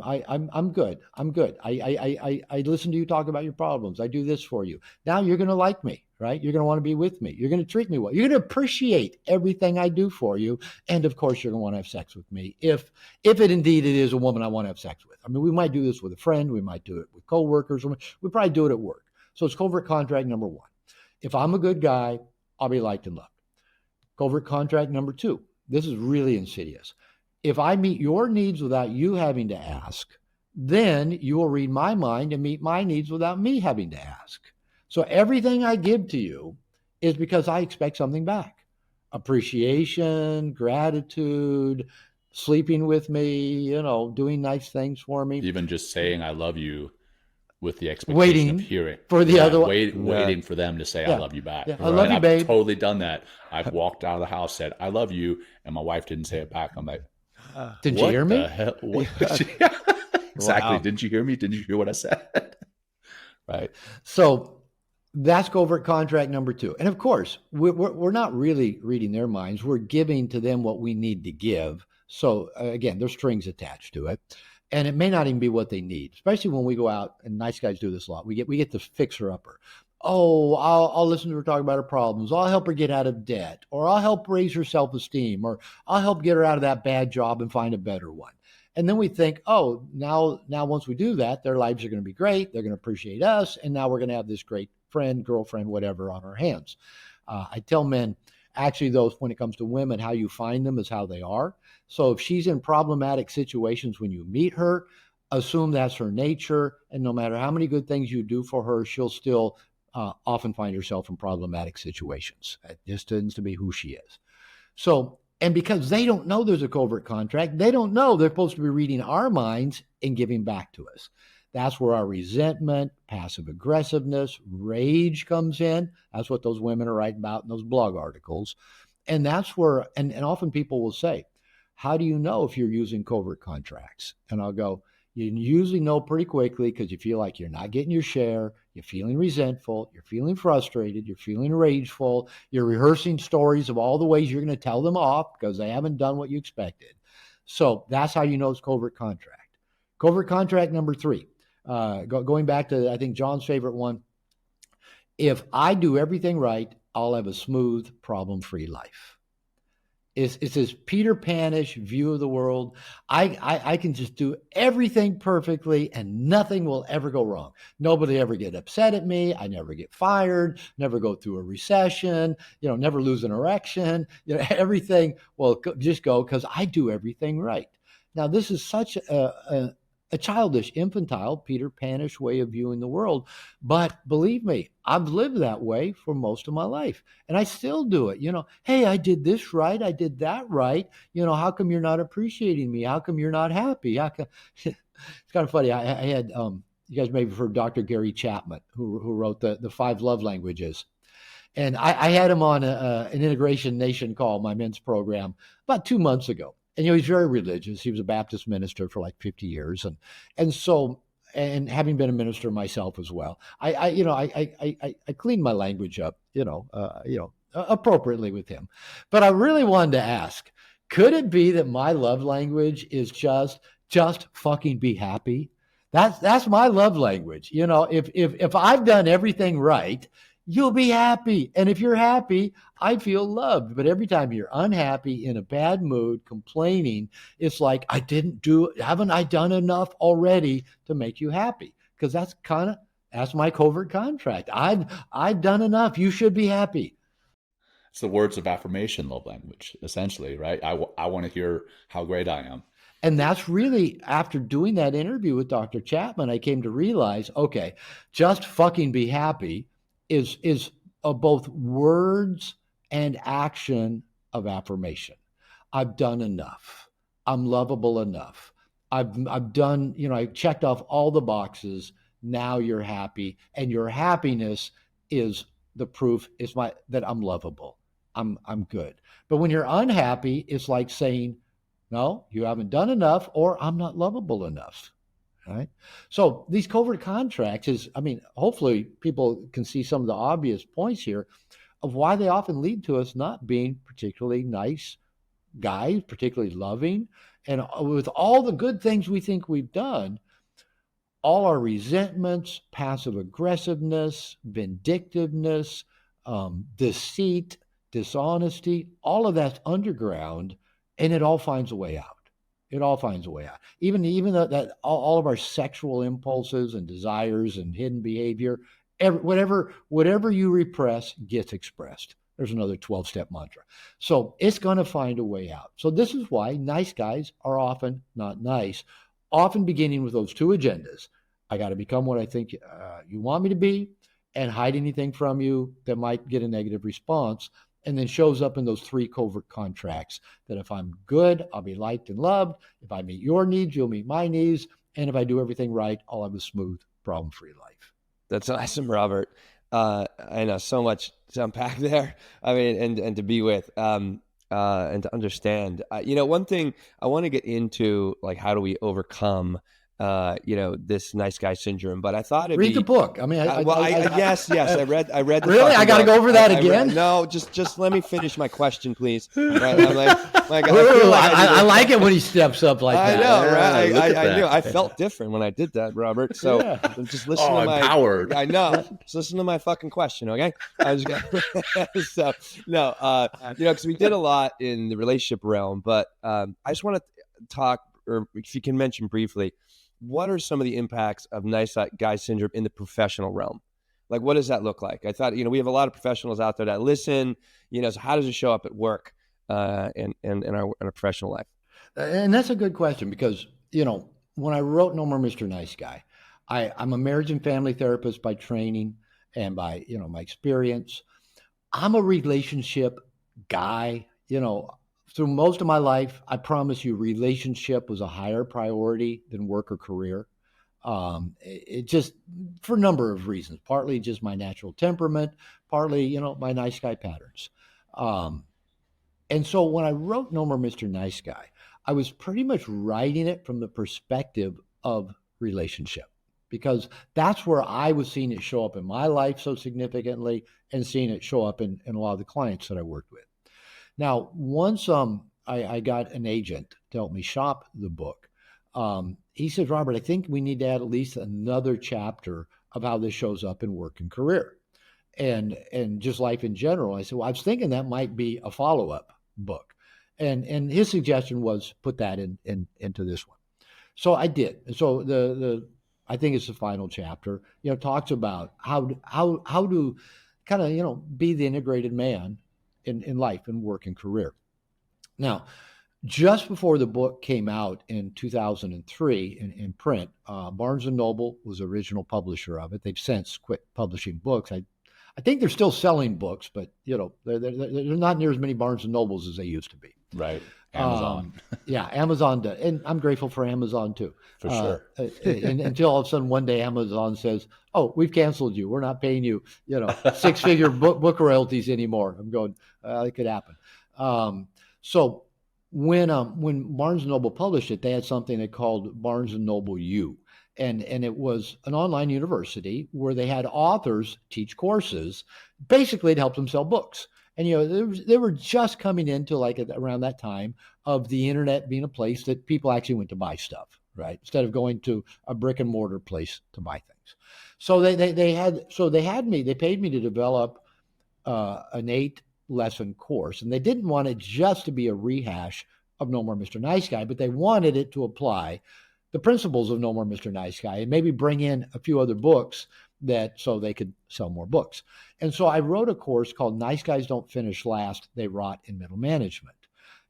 good. I'm good. I listen to you talk about your problems. I do this for you. Now you're going to like me, right? You're going to want to be with me. You're going to treat me well. You're going to appreciate everything I do for you. And of course, you're going to want to have sex with me if it indeed it is a woman I want to have sex with. I mean, we might do this with a friend. We might do it with coworkers. We probably do it at work. So it's covert contract number one. If I'm a good guy, I'll be liked and loved. Covert contract number two. This is really insidious. If I meet your needs without you having to ask, then you will read my mind and meet my needs without me having to ask. So everything I give to you is because I expect something back. Appreciation, gratitude, sleeping with me, doing nice things for me. Even just saying I love you with the expectation of hearing for the other one. Waiting for them to say I love you back. Yeah. I love you, babe. I've totally done that. I've walked out of the house, said I love you, and my wife didn't say it back. I'm like, did you hear me? Exactly. Wow. Didn't you hear me? Didn't you hear what I said? Right. So that's covert contract number two. And of course, we're not really reading their minds. We're giving to them what we need to give. So again, there's strings attached to it. And it may not even be what they need, especially when we go out, and nice guys do this a lot. We get the fixer-upper. Oh, I'll listen to her talk about her problems. I'll help her get out of debt, or I'll help raise her self-esteem, or I'll help get her out of that bad job and find a better one. And then we think, oh, now once we do that, their lives are going to be great. They're going to appreciate us, and now we're going to have this great friend, girlfriend, whatever on our hands. I tell men, actually, though, when it comes to women, how you find them is how they are. So if she's in problematic situations when you meet her, assume that's her nature, and no matter how many good things you do for her, she'll still often find herself in problematic situations. That just tends to be who she is. So, and because they don't know there's a covert contract, they don't know they're supposed to be reading our minds and giving back to us. That's where our resentment, passive aggressiveness, rage comes in. That's what those women are writing about in those blog articles. And that's where, and often people will say, how do you know if you're using covert contracts? And I'll go, you usually know pretty quickly because you feel like you're not getting your share, you're feeling resentful, you're feeling frustrated, you're feeling rageful, you're rehearsing stories of all the ways you're going to tell them off because they haven't done what you expected. So that's how you know it's covert contract. Covert contract number 3, going back to, I think, John's favorite one. If I do everything right, I'll have a smooth, problem-free life. It's this Peter Pan-ish view of the world. I can just do everything perfectly and nothing will ever go wrong. Nobody ever get upset at me. I never get fired, never go through a recession, never lose an erection. Everything will just go because I do everything right. Now, this is such a childish, infantile, Peter Pan-ish way of viewing the world. But believe me, I've lived that way for most of my life. And I still do it. Hey, I did this right. I did that right. How come you're not appreciating me? How come you're not happy? How come... It's kind of funny. I had, you guys may have heard Dr. Gary Chapman, who wrote the 5 love languages. And I had him on an Integration Nation call, my men's program, about 2 months ago. And he's very religious. He was a Baptist minister for like 50 years, and having been a minister myself as well, I cleaned my language up, appropriately with him. But I really wanted to ask, could it be that my love language is just fucking be happy? That's my love language. If I've done everything right, you'll be happy. And if you're happy, I feel loved. But every time you're unhappy, in a bad mood, complaining, it's like, haven't I done enough already to make you happy? Because that's my covert contract. I've done enough. You should be happy. It's the words of affirmation love language, essentially, right? I want to hear how great I am. And that's really, after doing that interview with Dr. Chapman, I came to realize, okay, just fucking be happy is both words and action of affirmation. I've done enough. I'm lovable enough. I've done, I checked off all the boxes. Now you're happy, and your happiness is the proof that I'm lovable. I'm good. But when you're unhappy, it's like saying, no, you haven't done enough, or I'm not lovable enough. Right. So these covert contracts hopefully people can see some of the obvious points here of why they often lead to us not being particularly nice guys, particularly loving. And with all the good things we think we've done, all our resentments, passive aggressiveness, vindictiveness, deceit, dishonesty, all of that's underground, and it all finds a way out. It all finds a way out. Even that all of our sexual impulses and desires and hidden behavior, whatever you repress gets expressed. There's another 12-step mantra. So it's going to find a way out. So this is why nice guys are often not nice, often beginning with those 2 agendas. I got to become what I think you want me to be, and hide anything from you that might get a negative response. And then shows up in those 3 covert contracts that if I'm good, I'll be liked and loved. If I meet your needs, you'll meet my needs. And if I do everything right, I'll have a smooth, problem-free life. That's awesome, Robert. I know so much to unpack there. And to be with, and to understand. One thing I want to get into, like, how do we overcome this nice guy syndrome? But I thought read the book. Yes. I read. Really, I got to go over that again. No, just let me finish my question, please. Right? I like it when he steps up like that. I know, right? I knew. I felt different when I did that, Robert. So just listen to my empowered. I know. Just listen to my fucking question, okay? I just got because we did a lot in the relationship realm, but I just want to talk, or if you can mention briefly, what are some of the impacts of nice guy syndrome in the professional realm? Like, what does that look like? I thought, we have a lot of professionals out there that listen, so how does it show up at work and in our professional life? And that's a good question because, when I wrote No More Mr. Nice Guy, I'm a marriage and family therapist by training and by, my experience. I'm a relationship guy. Through most of my life, I promise you, relationship was a higher priority than work or career. It just, for a number of reasons, partly just my natural temperament, partly, my nice guy patterns. Um, and so when I wrote No More Mr. Nice Guy, I was pretty much writing it from the perspective of relationship because that's where I was seeing it show up in my life so significantly and seeing it show up in a lot of the clients that I worked with. Now, once I got an agent to help me shop the book, he said, Robert, I think we need to add at least another chapter of how this shows up in work and career and just life in general. I said, well, I was thinking that might be a follow-up book. And his suggestion was put that into this one. So I did. So the I think it's the final chapter, talks about how to kind of, be the integrated man in life and work and career. Now, just before the book came out in 2003 in print, Barnes & Noble was the original publisher of it. They've since quit publishing books. I think they're still selling books, but they're not near as many Barnes & Nobles as they used to be. Right. Amazon. Yeah, Amazon does. And I'm grateful for Amazon too. For sure. And until all of a sudden one day Amazon says, oh, we've canceled you. We're not paying you, six-figure book royalties anymore. I'm going, it could happen. So when Barnes & Noble published it, they had something they called Barnes & Noble U. And it was an online university where they had authors teach courses basically to help them sell books. And, they were just coming into like around that time of the internet being a place that people actually went to buy stuff, right? Instead of going to a brick and mortar place to buy things. So they paid me to develop an 8-lesson course. And they didn't want it just to be a rehash of No More Mr. Nice Guy, but they wanted it to apply the principles of No More Mr. Nice Guy and maybe bring in a few other books so they could sell more books. And so I wrote a course called Nice Guys Don't Finish Last, They Rot in Middle Management.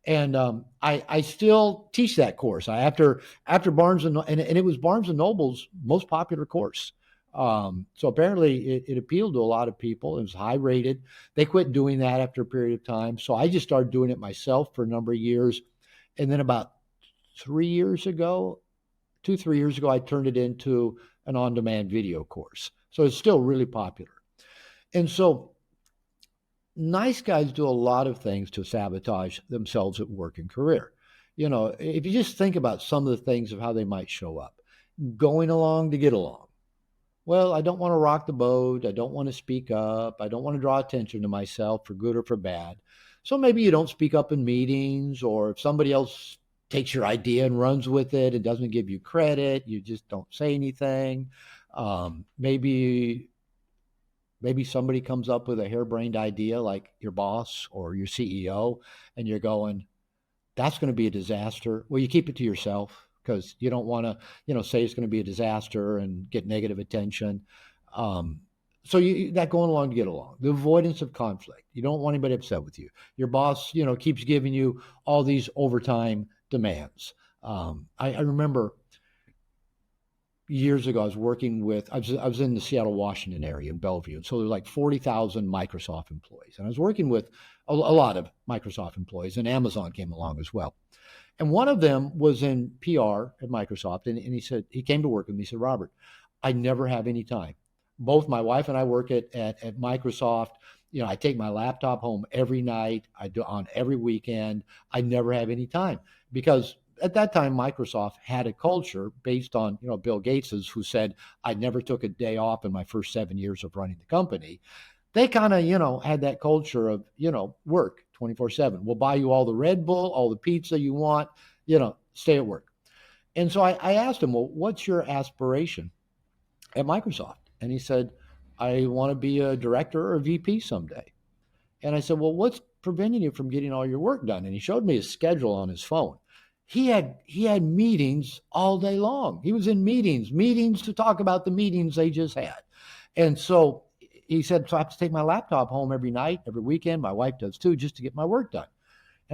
And I still teach that course. After Barnes and it was Barnes and Noble's most popular course. So apparently it appealed to a lot of people. It was high rated. They quit doing that after a period of time. So I just started doing it myself for a number of years. And then about 3 years ago, 2-3 years ago, I turned it into an on-demand video course. So it's still really popular. And so nice guys do a lot of things to sabotage themselves at work and career. If you just think about some of the things of how they might show up, going along to get along. Well, I don't want to rock the boat. I don't want to speak up. I don't want to draw attention to myself for good or for bad. So maybe you don't speak up in meetings, or if somebody else takes your idea and runs with it and doesn't give you credit, you just don't say anything. Maybe somebody comes up with a harebrained idea like your boss or your CEO, and you're going, that's going to be a disaster. Well, you keep it to yourself because you don't want to, say it's going to be a disaster and get negative attention. So that going along to get along, the avoidance of conflict. You don't want anybody upset with you. Your boss, keeps giving you all these overtime demands. I remember years ago, I was in the Seattle, Washington area in Bellevue. And so there were like 40,000 Microsoft employees. And I was working with a lot of Microsoft employees, and Amazon came along as well. And one of them was in PR at Microsoft. And he came to work with me. He said, Robert, I never have any time. Both my wife and I work at Microsoft. I take my laptop home every night. I do on every weekend. I never have any time because at that time, Microsoft had a culture based on, Bill Gates's, who said, I never took a day off in my first 7 years of running the company. They kind of, had that culture of, work 24/7. We'll buy you all the Red Bull, all the pizza you want, stay at work. And so I asked him, well, what's your aspiration at Microsoft? And he said, I want to be a director or a VP someday. And I said, well, what's preventing you from getting all your work done? And he showed me his schedule on his phone. He had meetings all day long. He was in meetings to talk about the meetings they just had. And so he said, so I have to take my laptop home every night, every weekend. My wife does too, just to get my work done.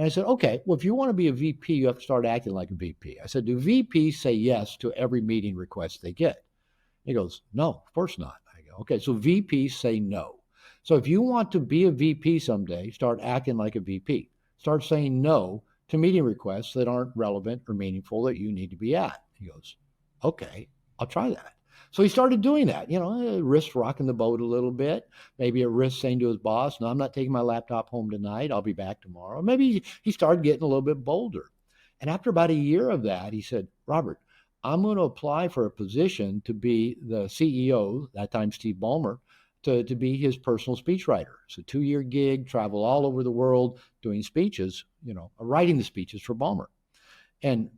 And I said, okay, well, if you want to be a VP, you have to start acting like a VP. I said, do VPs say yes to every meeting request they get? He goes, no, of course not. I go, okay, so VPs say no. So if you want to be a VP someday, start acting like a VP. Start saying no to meeting requests that aren't relevant or meaningful that you need to be at. He goes, okay, I'll try that. So he started doing that, risk rocking the boat a little bit, maybe a risk saying to his boss, no, I'm not taking my laptop home tonight. I'll be back tomorrow. Maybe he started getting a little bit bolder. And after about a year of that, he said, Robert, I'm going to apply for a position to be the CEO, that time Steve Ballmer, to be his personal speechwriter. It's a 2-year gig, travel all over the world doing speeches, writing the speeches for Ballmer. And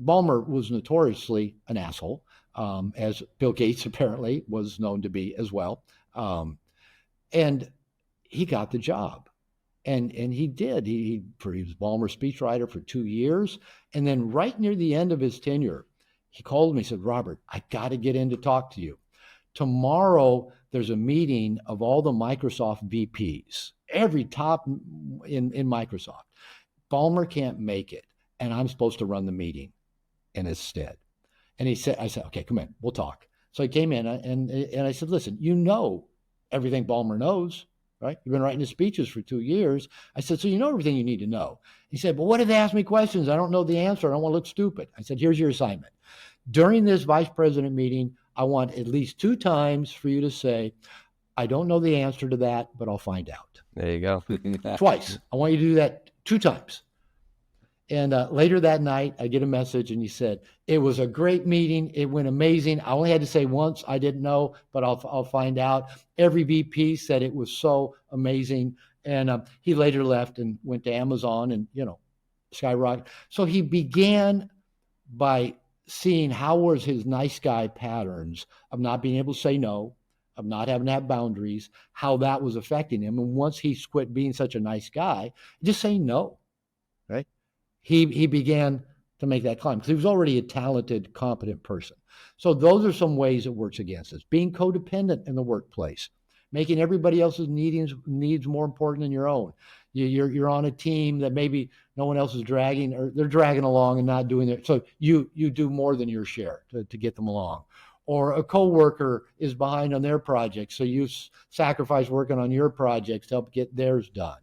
Ballmer was notoriously an asshole, as Bill Gates apparently was known to be as well. And he got the job. And he did. He was Ballmer's speechwriter for 2 years. And then right near the end of his tenure, he called me and said, Robert, I got to get in to talk to you. Tomorrow, there's a meeting of all the Microsoft VPs, every top in Microsoft. Ballmer can't make it, and I'm supposed to run the meeting in his stead. And I said, okay, come in, we'll talk. So he came in, and I said, listen, everything Ballmer knows, right? You've been writing his speeches for 2 years. I said, so you know everything you need to know. He said, well, what if they ask me questions? I don't know the answer. I don't want to look stupid. I said, here's your assignment. During this vice president meeting, I want at least 2 times for you to say, I don't know the answer to that, but I'll find out. There you go. Twice. I want you to do that 2 times. And later that night, I get a message, and he said, it was a great meeting. It went amazing. I only had to say once I didn't know, but I'll find out. Every VP said it was so amazing. And he later left and went to Amazon and, skyrocketed. So he began by seeing how was his nice guy patterns of not being able to say no, of not having to have boundaries, how that was affecting him. And once he quit being such a nice guy, just saying no, right? He began to make that climb because he was already a talented, competent person. So those are some ways it works against us. Being codependent in the workplace, making everybody else's needs more important than your own. You're on a team that maybe no one else is dragging, or they're dragging along and not doing it. So you do more than your share to get them along. Or a coworker is behind on their project, so you sacrifice working on your projects to help get theirs done.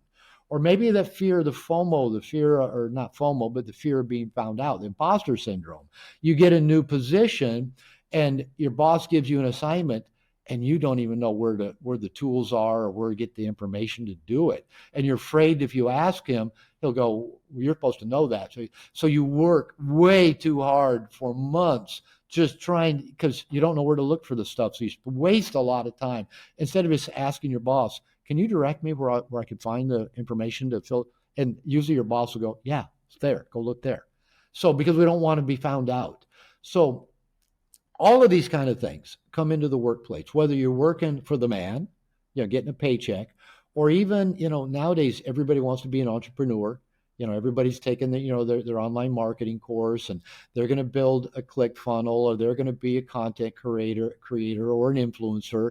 Or maybe that fear, the FOMO, or not FOMO, but the fear of being found out, the imposter syndrome. You get a new position and your boss gives you an assignment and you don't even know where the tools are or where to get the information to do it. And you're afraid if you ask him, he'll go, well, you're supposed to know that. So you work way too hard for months just trying, because you don't know where to look for the stuff. So you waste a lot of time instead of just asking your boss, can you direct me where I could find the information to fill? And usually your boss will go, yeah, it's there. Go look there. So because we don't want to be found out. So all of these kind of things come into the workplace, whether you're working for the man, getting a paycheck, or even, nowadays everybody wants to be an entrepreneur. Everybody's taking their online marketing course, and they're going to build a click funnel, or they're going to be a content creator or an influencer,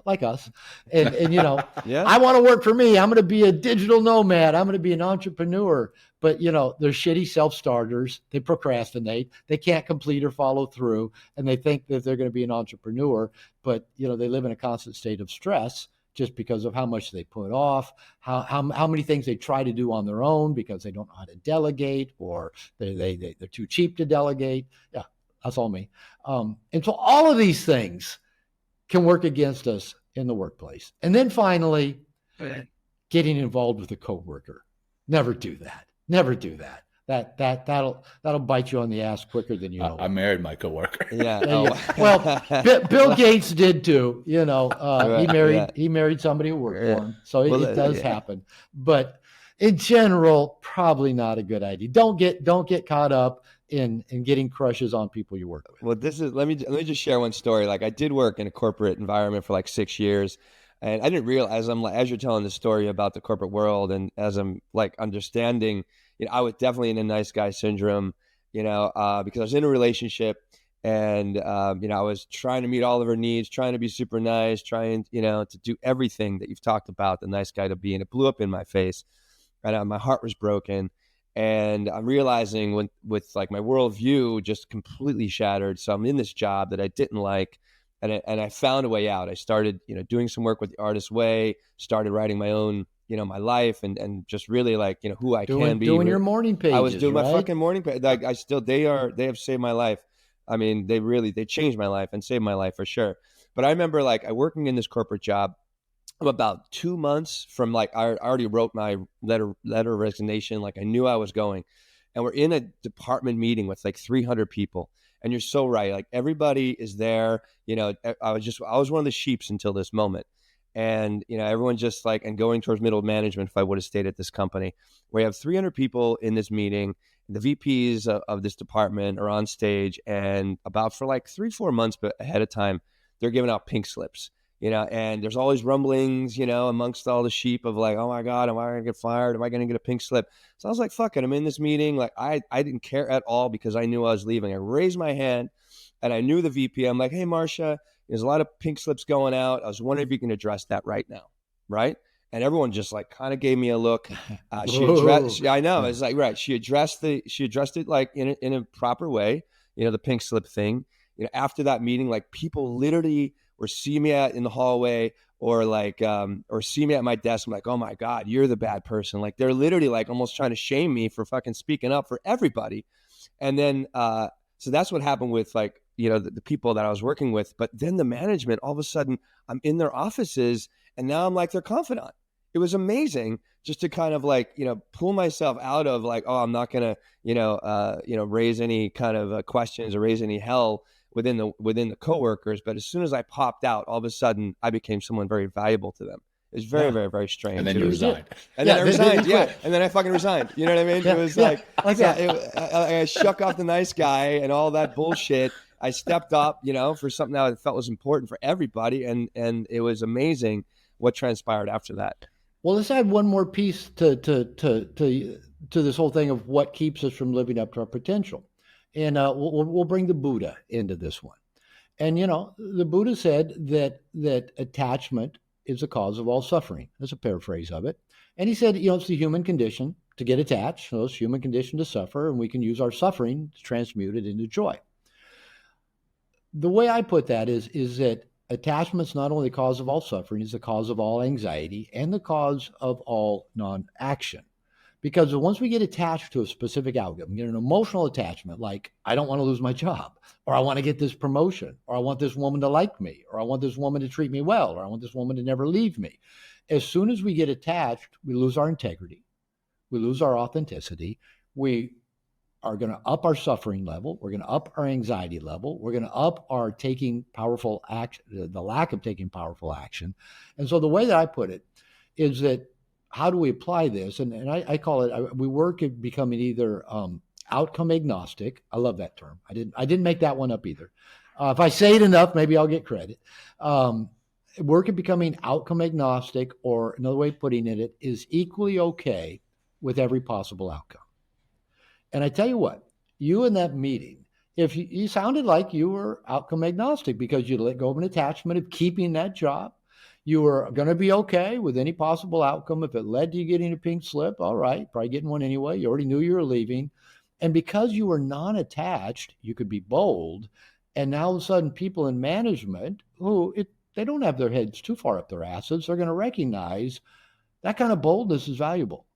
like us. And yeah. I want to work for me. I'm going to be a digital nomad. I'm going to be an entrepreneur. But, they're shitty self-starters. They procrastinate. They can't complete or follow through. And they think that they're going to be an entrepreneur. But, they live in a constant state of stress just because of how much they put off, how many things they try to do on their own because they don't know how to delegate, or they're too cheap to delegate. Yeah, that's all me. And so all of these things can work against us in the workplace. And then finally, getting involved with a coworker. Never do that. Never do that. That'll bite you on the ass quicker than you know. I married my coworker. Yeah. Well, Bill Gates did too. Right, he married somebody who worked for him, so it does happen. But in general, probably not a good idea. Don't get caught up in getting crushes on people you work with. Well, let me just share one story. Like, I did work in a corporate environment for like 6 years. And I didn't realize, as you're telling the story about the corporate world, and as I'm like understanding, I was definitely in a nice guy syndrome, because I was in a relationship, and I was trying to meet all of her needs, trying to be super nice, trying, to do everything that you've talked about the nice guy to be, and it blew up in my face. and my heart was broken. And I'm realizing with like my worldview just completely shattered. So I'm in this job that I didn't like, and I found a way out. I started, doing some work with the Artist Way, started writing my own, my life, and just really like, who I can be. Doing your morning pages. I was doing right? my fucking morning page. Like they have saved my life. I mean, they changed my life and saved my life for sure. But I remember like I working in this corporate job. I'm about 2 months from like I already wrote my letter of resignation. Like I knew I was going, and we're in a department meeting with like 300 people. And you're so right. Like everybody is there. I was one of the sheeps until this moment. And, everyone just like, and going towards middle management, if I would have stayed at this company, we have 300 people in this meeting. The VPs of this department are on stage, and about for like 3-4 months ahead of time, they're giving out pink slips, and there's always rumblings, amongst all the sheep of like, oh my God, am I going to get fired? Am I going to get a pink slip? So I was like, fuck it. I'm in this meeting. Like I didn't care at all because I knew I was leaving. I raised my hand and I knew the VP. I'm like, hey, Marcia, there's a lot of pink slips going out. I was wondering if you can address that right now. Right. And everyone just like kind of gave me a look. I know. It's like, right. She addressed it like in a proper way, the pink slip thing. After that meeting, like people literally or see me in the hallway or like, or see me at my desk. I'm like, oh my God, you're the bad person. Like they're literally like almost trying to shame me for fucking speaking up for everybody. And then, so that's what happened with like, the people that I was working with. But then the management, all of a sudden I'm in their offices and now I'm like their confidant. It was amazing just to kind of like, pull myself out of like, oh, I'm not going to, raise any kind of questions or raise any hell within the coworkers. But as soon as I popped out, all of a sudden I became someone very valuable to them. It was very, very, very strange. And then you resigned. And then I resigned. Yeah. And then I fucking resigned. You know what I mean? It was like I shook off the nice guy and all that bullshit. I stepped up, for something that I felt was important for everybody. And it was amazing what transpired after that. Well, let's add one more piece to this whole thing of what keeps us from living up to our potential. And we'll bring the Buddha into this one. And, the Buddha said that attachment is the cause of all suffering. That's a paraphrase of it. And he said, it's the human condition to get attached. It's the human condition to suffer, and we can use our suffering to transmute it into joy. The way I put that is that attachment's not only the cause of all suffering, it's the cause of all anxiety and the cause of all non-action. Because once we get attached to a specific outcome, get an emotional attachment, like I don't want to lose my job, or I want to get this promotion, or I want this woman to like me, or I want this woman to treat me well, or I want this woman to never leave me. As soon as we get attached, we lose our integrity, we lose our authenticity, we are going to up our suffering level, we're going to up our anxiety level, we're going to up our taking powerful action, the lack of taking powerful action. And so the way that I put it is that how do we apply this? And I call it, we work at becoming either outcome agnostic. I love that term. I didn't make that one up either. If I say it enough, maybe I'll get credit. Work at becoming outcome agnostic, or another way of putting it is equally okay with every possible outcome. And I tell you what, you in that meeting, if you sounded like you were outcome agnostic because you let go of an attachment of keeping that job, you were going to be okay with any possible outcome. If it led to you getting a pink slip, all right, probably getting one anyway. You already knew you were leaving. And because you were non-attached, you could be bold. And now all of a sudden people in management they don't have their heads too far up their asses. They're going to recognize that kind of boldness is valuable,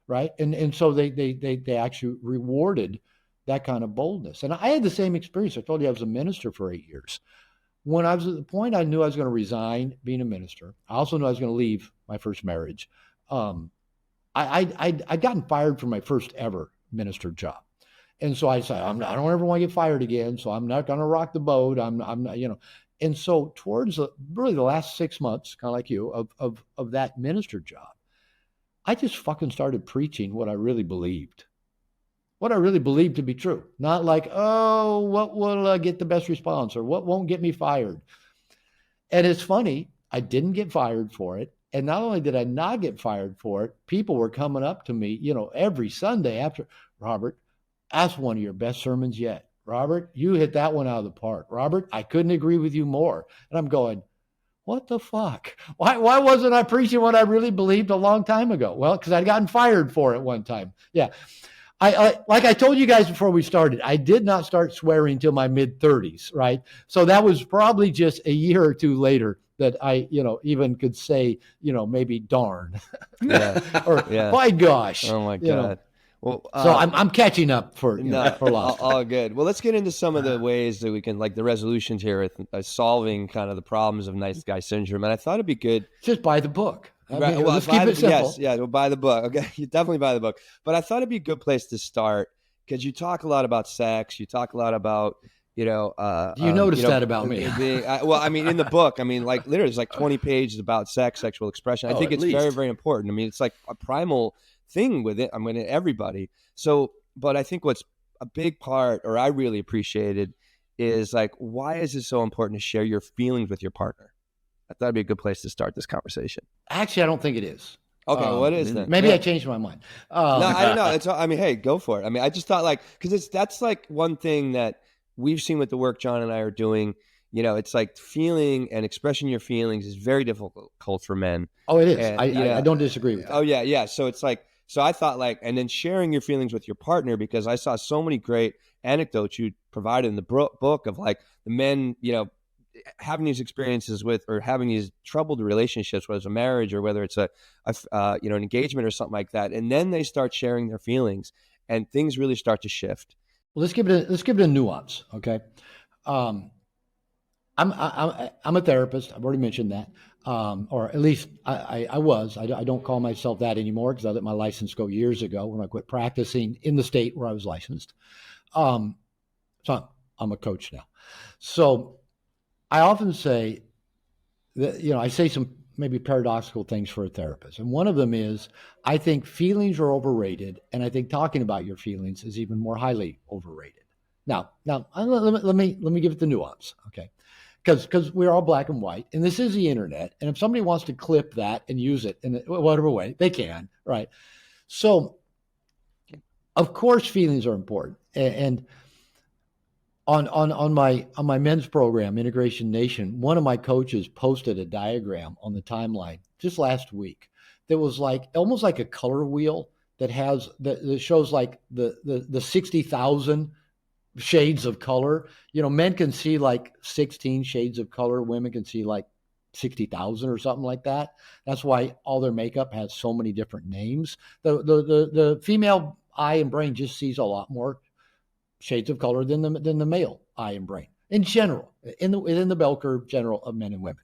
right? And so they actually rewarded that kind of boldness. And I had the same experience. I told you I was a minister for 8 years. When I was at the point I knew I was going to resign being a minister, I also knew I was going to leave my first marriage. I'd gotten fired from my first ever minister job. And so I said, I don't ever want to get fired again. So I'm not going to rock the boat. I'm not, And so towards really the last 6 months, kind of like you, of that minister job, I just fucking started preaching what I really believed. What I really believed to be true. Not like, oh, what will get the best response, or what won't get me fired. And it's funny, I didn't get fired for it. And not only did I not get fired for it, people were coming up to me, every Sunday after, Robert, that's one of your best sermons yet. Robert, you hit that one out of the park. Robert, I couldn't agree with you more. And I'm going, What the fuck? Why wasn't I preaching what I really believed a long time ago? Well, because I'd gotten fired for it one time. Yeah. I like I told you guys before we started, I did not start swearing till my mid-30s, right? So that was probably just a year or two later that I, even could say, maybe darn. Yeah. Or Yeah. by gosh. Oh my God. Well, so I'm catching up for no, for lots. all good. Well, let's get into some of the ways that we can, like the resolutions here with solving kind of the problems of nice guy syndrome. And I thought it'd be good. Just buy the book. Right. Well, let's keep it simple. Yes, yeah, we'll buy the book. Okay, you definitely buy the book. But I thought it'd be a good place to start because you talk a lot about sex. You talk a lot about, you noticed that about me. Well, I mean, in the book, I mean, like literally, it's like 20 pages about sex, sexual expression. I think it's very, very important. I mean, it's like a primal thing with it. I mean, everybody. So, but I think what's a big part, or I really appreciated, is like, why is it so important to share your feelings with your partner? I thought it'd be a good place to start this conversation. Actually, I don't think it is. Okay, what is then? Maybe I changed my mind. No, I don't know. I mean, hey, go for it. I mean, I just thought because that's like one thing that we've seen with the work John and I are doing. It's like feeling and expressing your feelings is very difficult for men. Oh, it is. And, I don't disagree with that. Oh, yeah, yeah. So it's like, so I thought and then sharing your feelings with your partner, because I saw so many great anecdotes you provided in the book of like the men, having these experiences with, or having these troubled relationships, whether it's a marriage or whether it's an engagement or something like that. And then they start sharing their feelings and things really start to shift. Well, let's give it a nuance. Okay. I'm a therapist. I've already mentioned that. Or at least I was. I don't call myself that anymore because I let my license go years ago when I quit practicing in the state where I was licensed. So I'm a coach now. So I often say that, I say some maybe paradoxical things for a therapist. And one of them is, I think feelings are overrated. And I think talking about your feelings is even more highly overrated. Now let me give it the nuance. Okay. Because we're all black and white, and this is the internet. And if somebody wants to clip that and use it in whatever way, they can, right? So, of course, feelings are important. And on my men's program, Integration Nation, one of my coaches posted a diagram on the timeline just last week that was like almost like a color wheel that shows like the 60,000 shades of color. Men can see like 16 shades of color. Women can see like 60,000 or something like that. That's why all their makeup has so many different names. The female eye and brain just sees a lot more shades of color than the male eye and brain in general, within the bell curve general of men and women.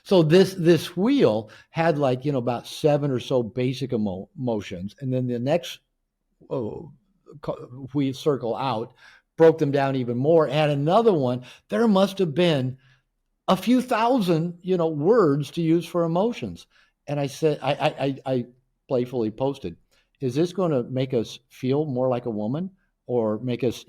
So this wheel had like, about 7 or so basic emotions. And then the next we circle out, broke them down even more, and another one. There must have been a few thousand, words to use for emotions. And I said, I playfully posted, is this going to make us feel more like a woman or make us,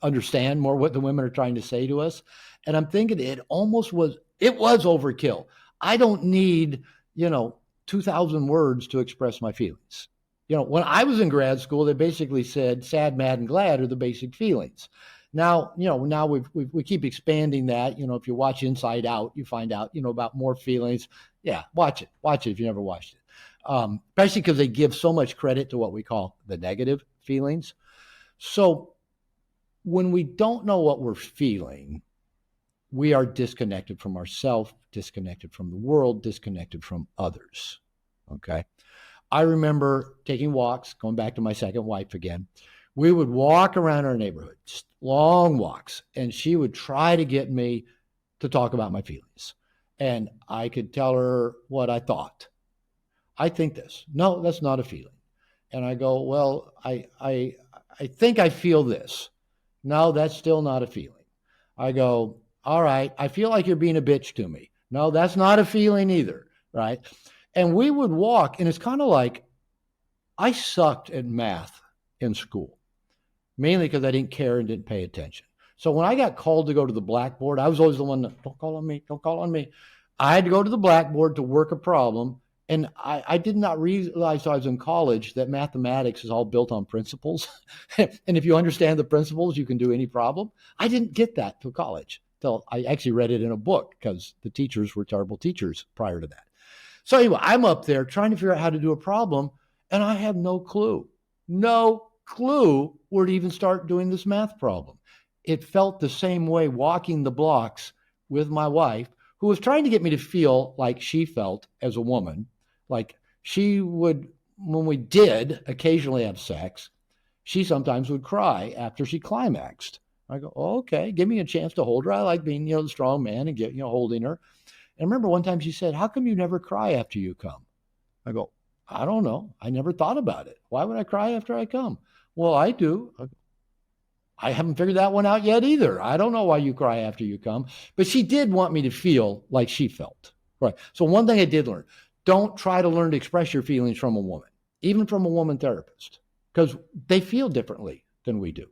understand more what the women are trying to say to us? And I'm thinking it was overkill. I don't need, 2,000 words to express my feelings. When I was in grad school, they basically said sad, mad, and glad are the basic feelings. Now, now we keep expanding that. If you watch Inside Out, you find out, about more feelings. Yeah, watch it if you never watched it. Especially because they give so much credit to what we call the negative feelings. So when we don't know what we're feeling, we are disconnected from ourselves, disconnected from the world, disconnected from others. Okay. I remember taking walks, going back to my second wife again. We would walk around our neighborhood, just long walks, and she would try to get me to talk about my feelings. And I could tell her what I thought. I think this. No, that's not a feeling. And I go, well, I think I feel this. No, that's still not a feeling. I go, all right, I feel like you're being a bitch to me. No, that's not a feeling either, right? And we would walk, and it's kind of like I sucked at math in school, mainly because I didn't care and didn't pay attention. So when I got called to go to the blackboard, I was always the one that, don't call on me. I had to go to the blackboard to work a problem. And I did not realize I was in college that mathematics is all built on principles. And if you understand the principles, you can do any problem. I didn't get that till college. till I actually read it in a book because the teachers were terrible teachers prior to that. So anyway, I'm up there trying to figure out how to do a problem, and I have no clue where to even start doing this math problem. It felt the same way walking the blocks with my wife, who was trying to get me to feel like she felt as a woman, like she would, when we did occasionally have sex, she sometimes would cry after she climaxed. I go, oh, okay, give me a chance to hold her. I like being, the strong man and holding her. And I remember one time she said, how come you never cry after you come? I go, I don't know. I never thought about it. Why would I cry after I come? Well, I do. I haven't figured that one out yet either. I don't know why you cry after you come. But she did want me to feel like she felt. Right. So one thing I did learn, don't try to learn to express your feelings from a woman, even from a woman therapist, because they feel differently than we do.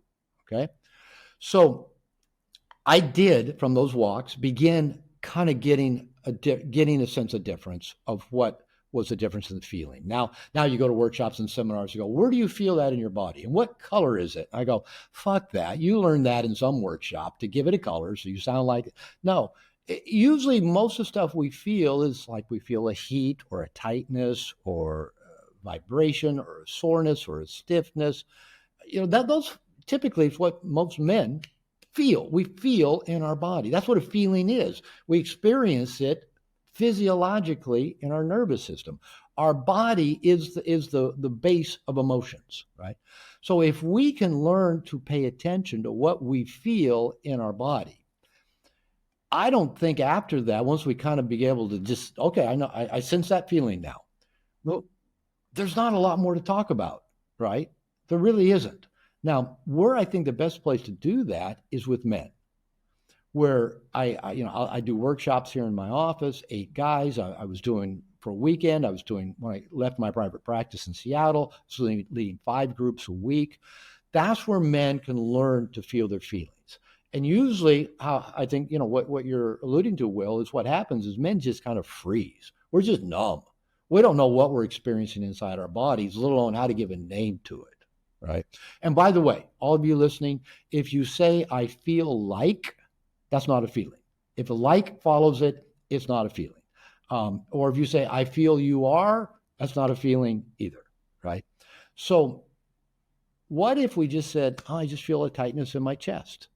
Okay. So I did, from those walks, begin kind of getting a sense of difference of what was the difference in the feeling. Now you go to workshops and seminars, you go, where do you feel that in your body? And what color is it? I go, fuck that. You learned that in some workshop to give it a color so you sound like it. No, usually most of the stuff we feel is like we feel a heat or a tightness or a vibration or a soreness or a stiffness. Those typically is what most men feel. We feel in our body. That's what a feeling is. We experience it physiologically in our nervous system. Our body is the base of emotions, right? So if we can learn to pay attention to what we feel in our body, I don't think after that, once we kind of be able to just, okay, I know, I sense that feeling now. Well, there's not a lot more to talk about, right? There really isn't. Now, where I think the best place to do that is with men, where I do workshops here in my office, 8 guys. I was doing for a weekend. I was doing, when I left my private practice in Seattle, so leading 5 groups a week. That's where men can learn to feel their feelings. And usually, I think, what you're alluding to, Will, is what happens is men just kind of freeze. We're just numb. We don't know what we're experiencing inside our bodies, let alone how to give a name to it. Right. And by the way, all of you listening, if you say, I feel like, that's not a feeling. If a like follows it, it's not a feeling. Or if you say, I feel you are, that's not a feeling either. Right. So what if we just said, oh, I just feel a tightness in my chest?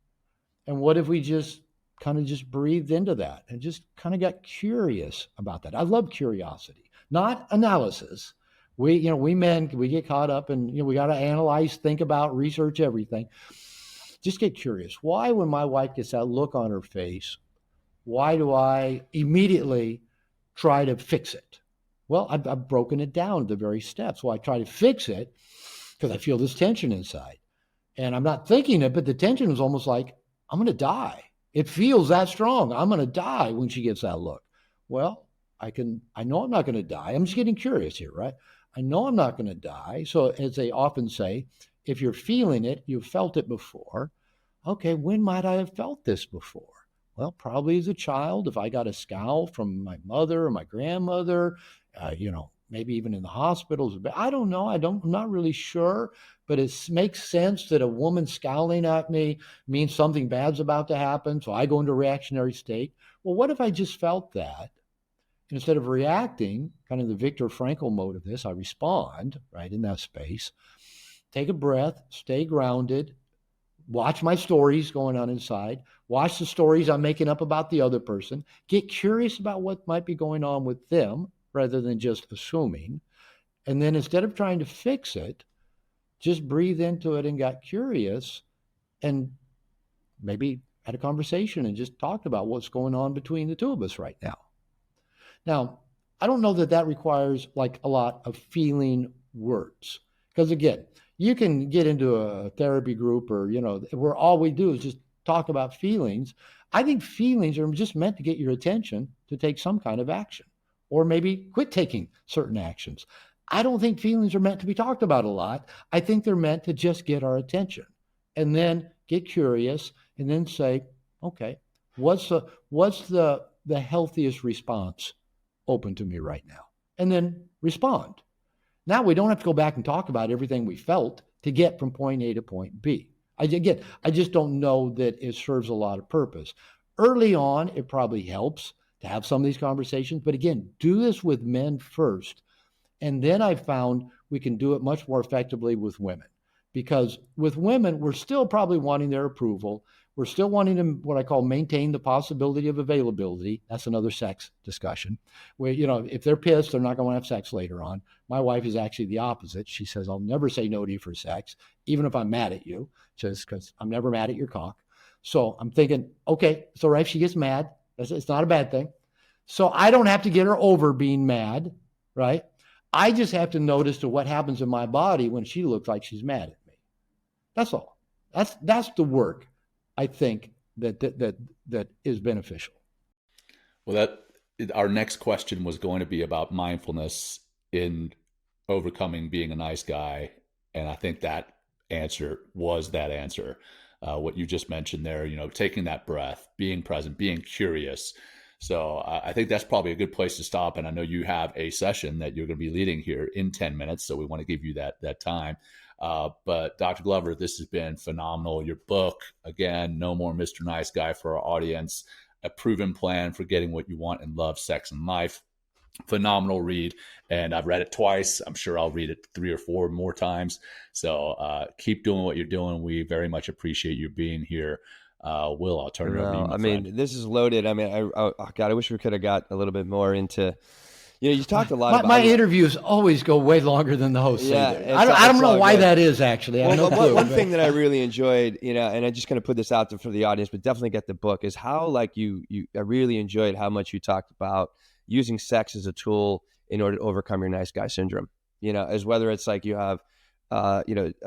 And what if we just kind of just breathed into that and just kind of got curious about that? I love curiosity, not analysis. We men, we get caught up and, we got to analyze, think about, research everything. Just get curious. Why, when my wife gets that look on her face, why do I immediately try to fix it? Well, I've broken it down to the very steps. Well, I try to fix it because I feel this tension inside. And I'm not thinking it, but the tension is almost like, I'm going to die. It feels that strong. I'm going to die when she gets that look. Well, I know I'm not going to die. I'm just getting curious here, right? I know I'm not going to die. So as they often say, if you're feeling it, you've felt it before. Okay, when might I have felt this before? Well, probably as a child, if I got a scowl from my mother or my grandmother, maybe even in the hospitals. I don't know. I'm not really sure, but it makes sense that a woman scowling at me means something bad's about to happen. So I go into a reactionary state. Well, what if I just felt that? Instead of reacting, kind of the Viktor Frankl mode of this, I respond right in that space, take a breath, stay grounded, watch my stories going on inside, watch the stories I'm making up about the other person, get curious about what might be going on with them rather than just assuming. And then instead of trying to fix it, just breathe into it and got curious and maybe had a conversation and just talked about what's going on between the two of us right now. Now, I don't know that requires like a lot of feeling words. Because again, you can get into a therapy group or, where all we do is just talk about feelings. I think feelings are just meant to get your attention to take some kind of action or maybe quit taking certain actions. I don't think feelings are meant to be talked about a lot. I think they're meant to just get our attention and then get curious and then say, okay, what's the healthiest response open to me right now? And then respond. Now we don't have to go back and talk about everything we felt to get from point A to point B. I just don't know that it serves a lot of purpose. Early on, it probably helps to have some of these conversations. But again, do this with men first. And then I found we can do it much more effectively with women. Because with women, we're still probably wanting their approval. We're still wanting to, what I call, maintain the possibility of availability. That's another sex discussion. Where, if they're pissed, they're not going to have sex later on. My wife is actually the opposite. She says, I'll never say no to you for sex, even if I'm mad at you, just because I'm never mad at your cock. So I'm thinking, okay, it's all right if she gets mad. It's not a bad thing. So I don't have to get her over being mad, right? I just have to notice to what happens in my body when she looks like she's mad at me. That's all. That's the work I think that is beneficial. Well, our next question was going to be about mindfulness in overcoming being a nice guy, and I think that answer was that answer. What you just mentioned there, taking that breath, being present, being curious. So I think that's probably a good place to stop. And I know you have a session that you're going to be leading here in 10 minutes. So we want to give you that time. But Dr. Glover, this has been phenomenal. Your book, again, No More Mr. Nice Guy, for our audience, a proven plan for getting what you want in love, sex, and life. Phenomenal read. And I've read it twice. I'm sure I'll read it 3 or 4 more times. So keep doing what you're doing. We very much appreciate you being here. Will, I'll turn it over to you, my friend. This is loaded. I mean, God, I wish we could have got a little bit more into, you talked a lot about my interviews always go way longer than the host. Yeah, I don't know why that is, actually. One thing that I really enjoyed, and I'm just going to put this out there for the audience, but definitely get the book, is how I really enjoyed how much you talked about using sex as a tool in order to overcome your nice guy syndrome. As whether it's like you have a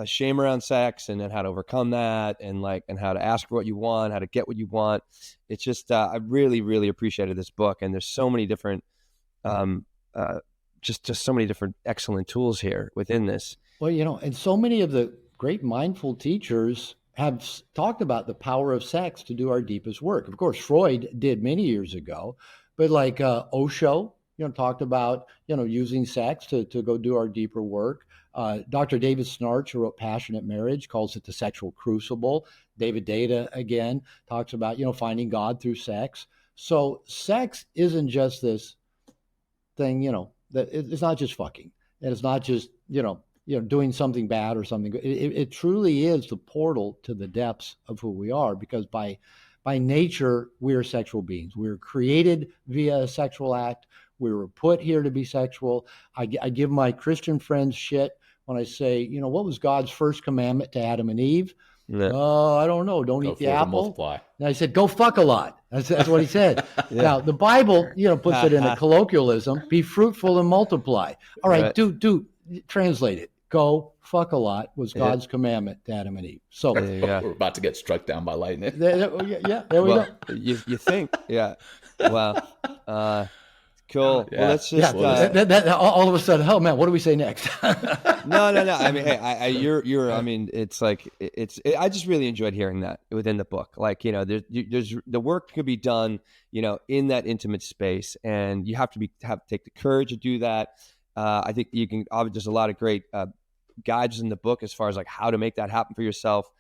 shame around sex, and then how to overcome that, and how to ask for what you want, how to get what you want. It's just, I really, really appreciated this book. And there's so many different, just so many different excellent tools here within this. Well, and so many of the great mindful teachers have talked about the power of sex to do our deepest work. Of course, Freud did many years ago, but like Osho, talked about, using sex to go do our deeper work. Dr. David Snarch, who wrote Passionate Marriage, calls it the sexual crucible. David Data, again, talks about, finding God through sex. So sex isn't just this thing, that it's not just fucking. And it's not just, doing something bad or something good. It truly is the portal to the depths of who we are, because by nature, we are sexual beings. We were created via a sexual act. We were put here to be sexual. I give my Christian friends shit when I say, what was God's first commandment to Adam and Eve? Yeah. I don't know. Don't eat the apple. Multiply. And I said, go fuck a lot. That's what he said. Yeah. Now, the Bible, puts it in a colloquialism, be fruitful and multiply. All right, do translate it. Go fuck a lot was God's commandment to Adam and Eve. So we're about to get struck down by lightning. There we go. You think, yeah. Wow. Cool. Yeah. Well, let's just all of a sudden, oh man, what do we say next? No. I mean, hey, you're. I mean, it's like I just really enjoyed hearing that within the book. Like, there's the work could be done, in that intimate space, and you have to take the courage to do that. I think you can. There's a lot of great guides in the book as far as like how to make that happen for yourself.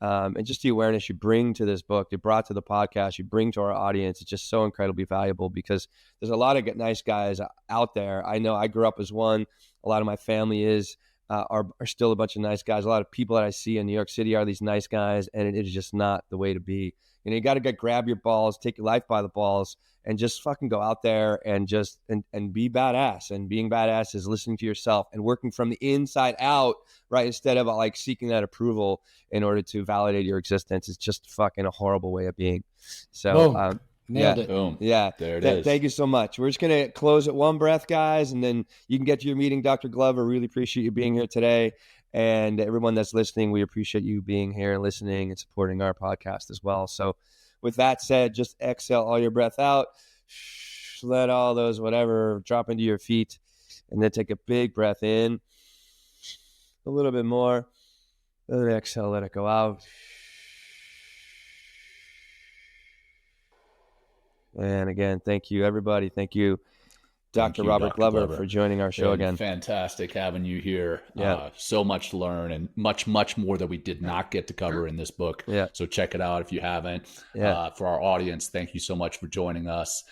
And just the awareness you bring to this book, you brought to the podcast, you bring to our audience, it's just so incredibly valuable, because there's a lot of nice guys out there. I know I grew up as one. A lot of my family are still a bunch of nice guys. A lot of people that I see in New York City are these nice guys, and it is just not the way to be. You got to grab your balls, take your life by the balls, and just fucking go out there and just and be badass. And being badass is listening to yourself and working from the inside out, right? Instead of like seeking that approval in order to validate your existence. It's just fucking a horrible way of being. So, nailed it. Boom. Yeah. There it is. Thank you so much. We're just going to close at one breath, guys, and then you can get to your meeting, Dr. Glover. Really appreciate you being here today. And everyone that's listening, we appreciate you being here and listening and supporting our podcast as well. So with that said, just exhale all your breath out. Let all those whatever drop into your feet, and then take a big breath in. A little bit more. Then exhale, let it go out. And again, thank you, everybody. Thank you, Dr. Robert Glover, for joining our show again. Fantastic having you here. Yeah. So much to learn and much, much more that we did not get to cover in this book. Yeah. So check it out if you haven't. Yeah. For our audience, thank you so much for joining us.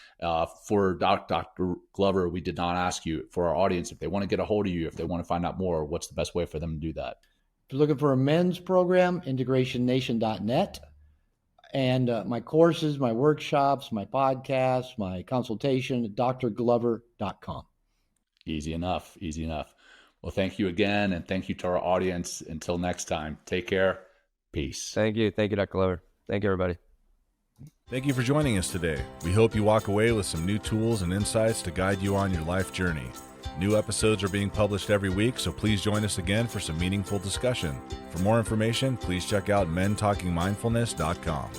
For Dr. Glover, we did not ask you. For our audience, if they want to get a hold of you, if they want to find out more, what's the best way for them to do that? If you're looking for a men's program, integrationnation.net. And my courses, my workshops, my podcasts, my consultation, drglover.com. Easy enough. Easy enough. Well, thank you again. And thank you to our audience. Until next time, take care. Peace. Thank you. Thank you, Dr. Glover. Thank you, everybody. Thank you for joining us today. We hope you walk away with some new tools and insights to guide you on your life journey. New episodes are being published every week, so please join us again for some meaningful discussion. For more information, please check out mentalkingmindfulness.com.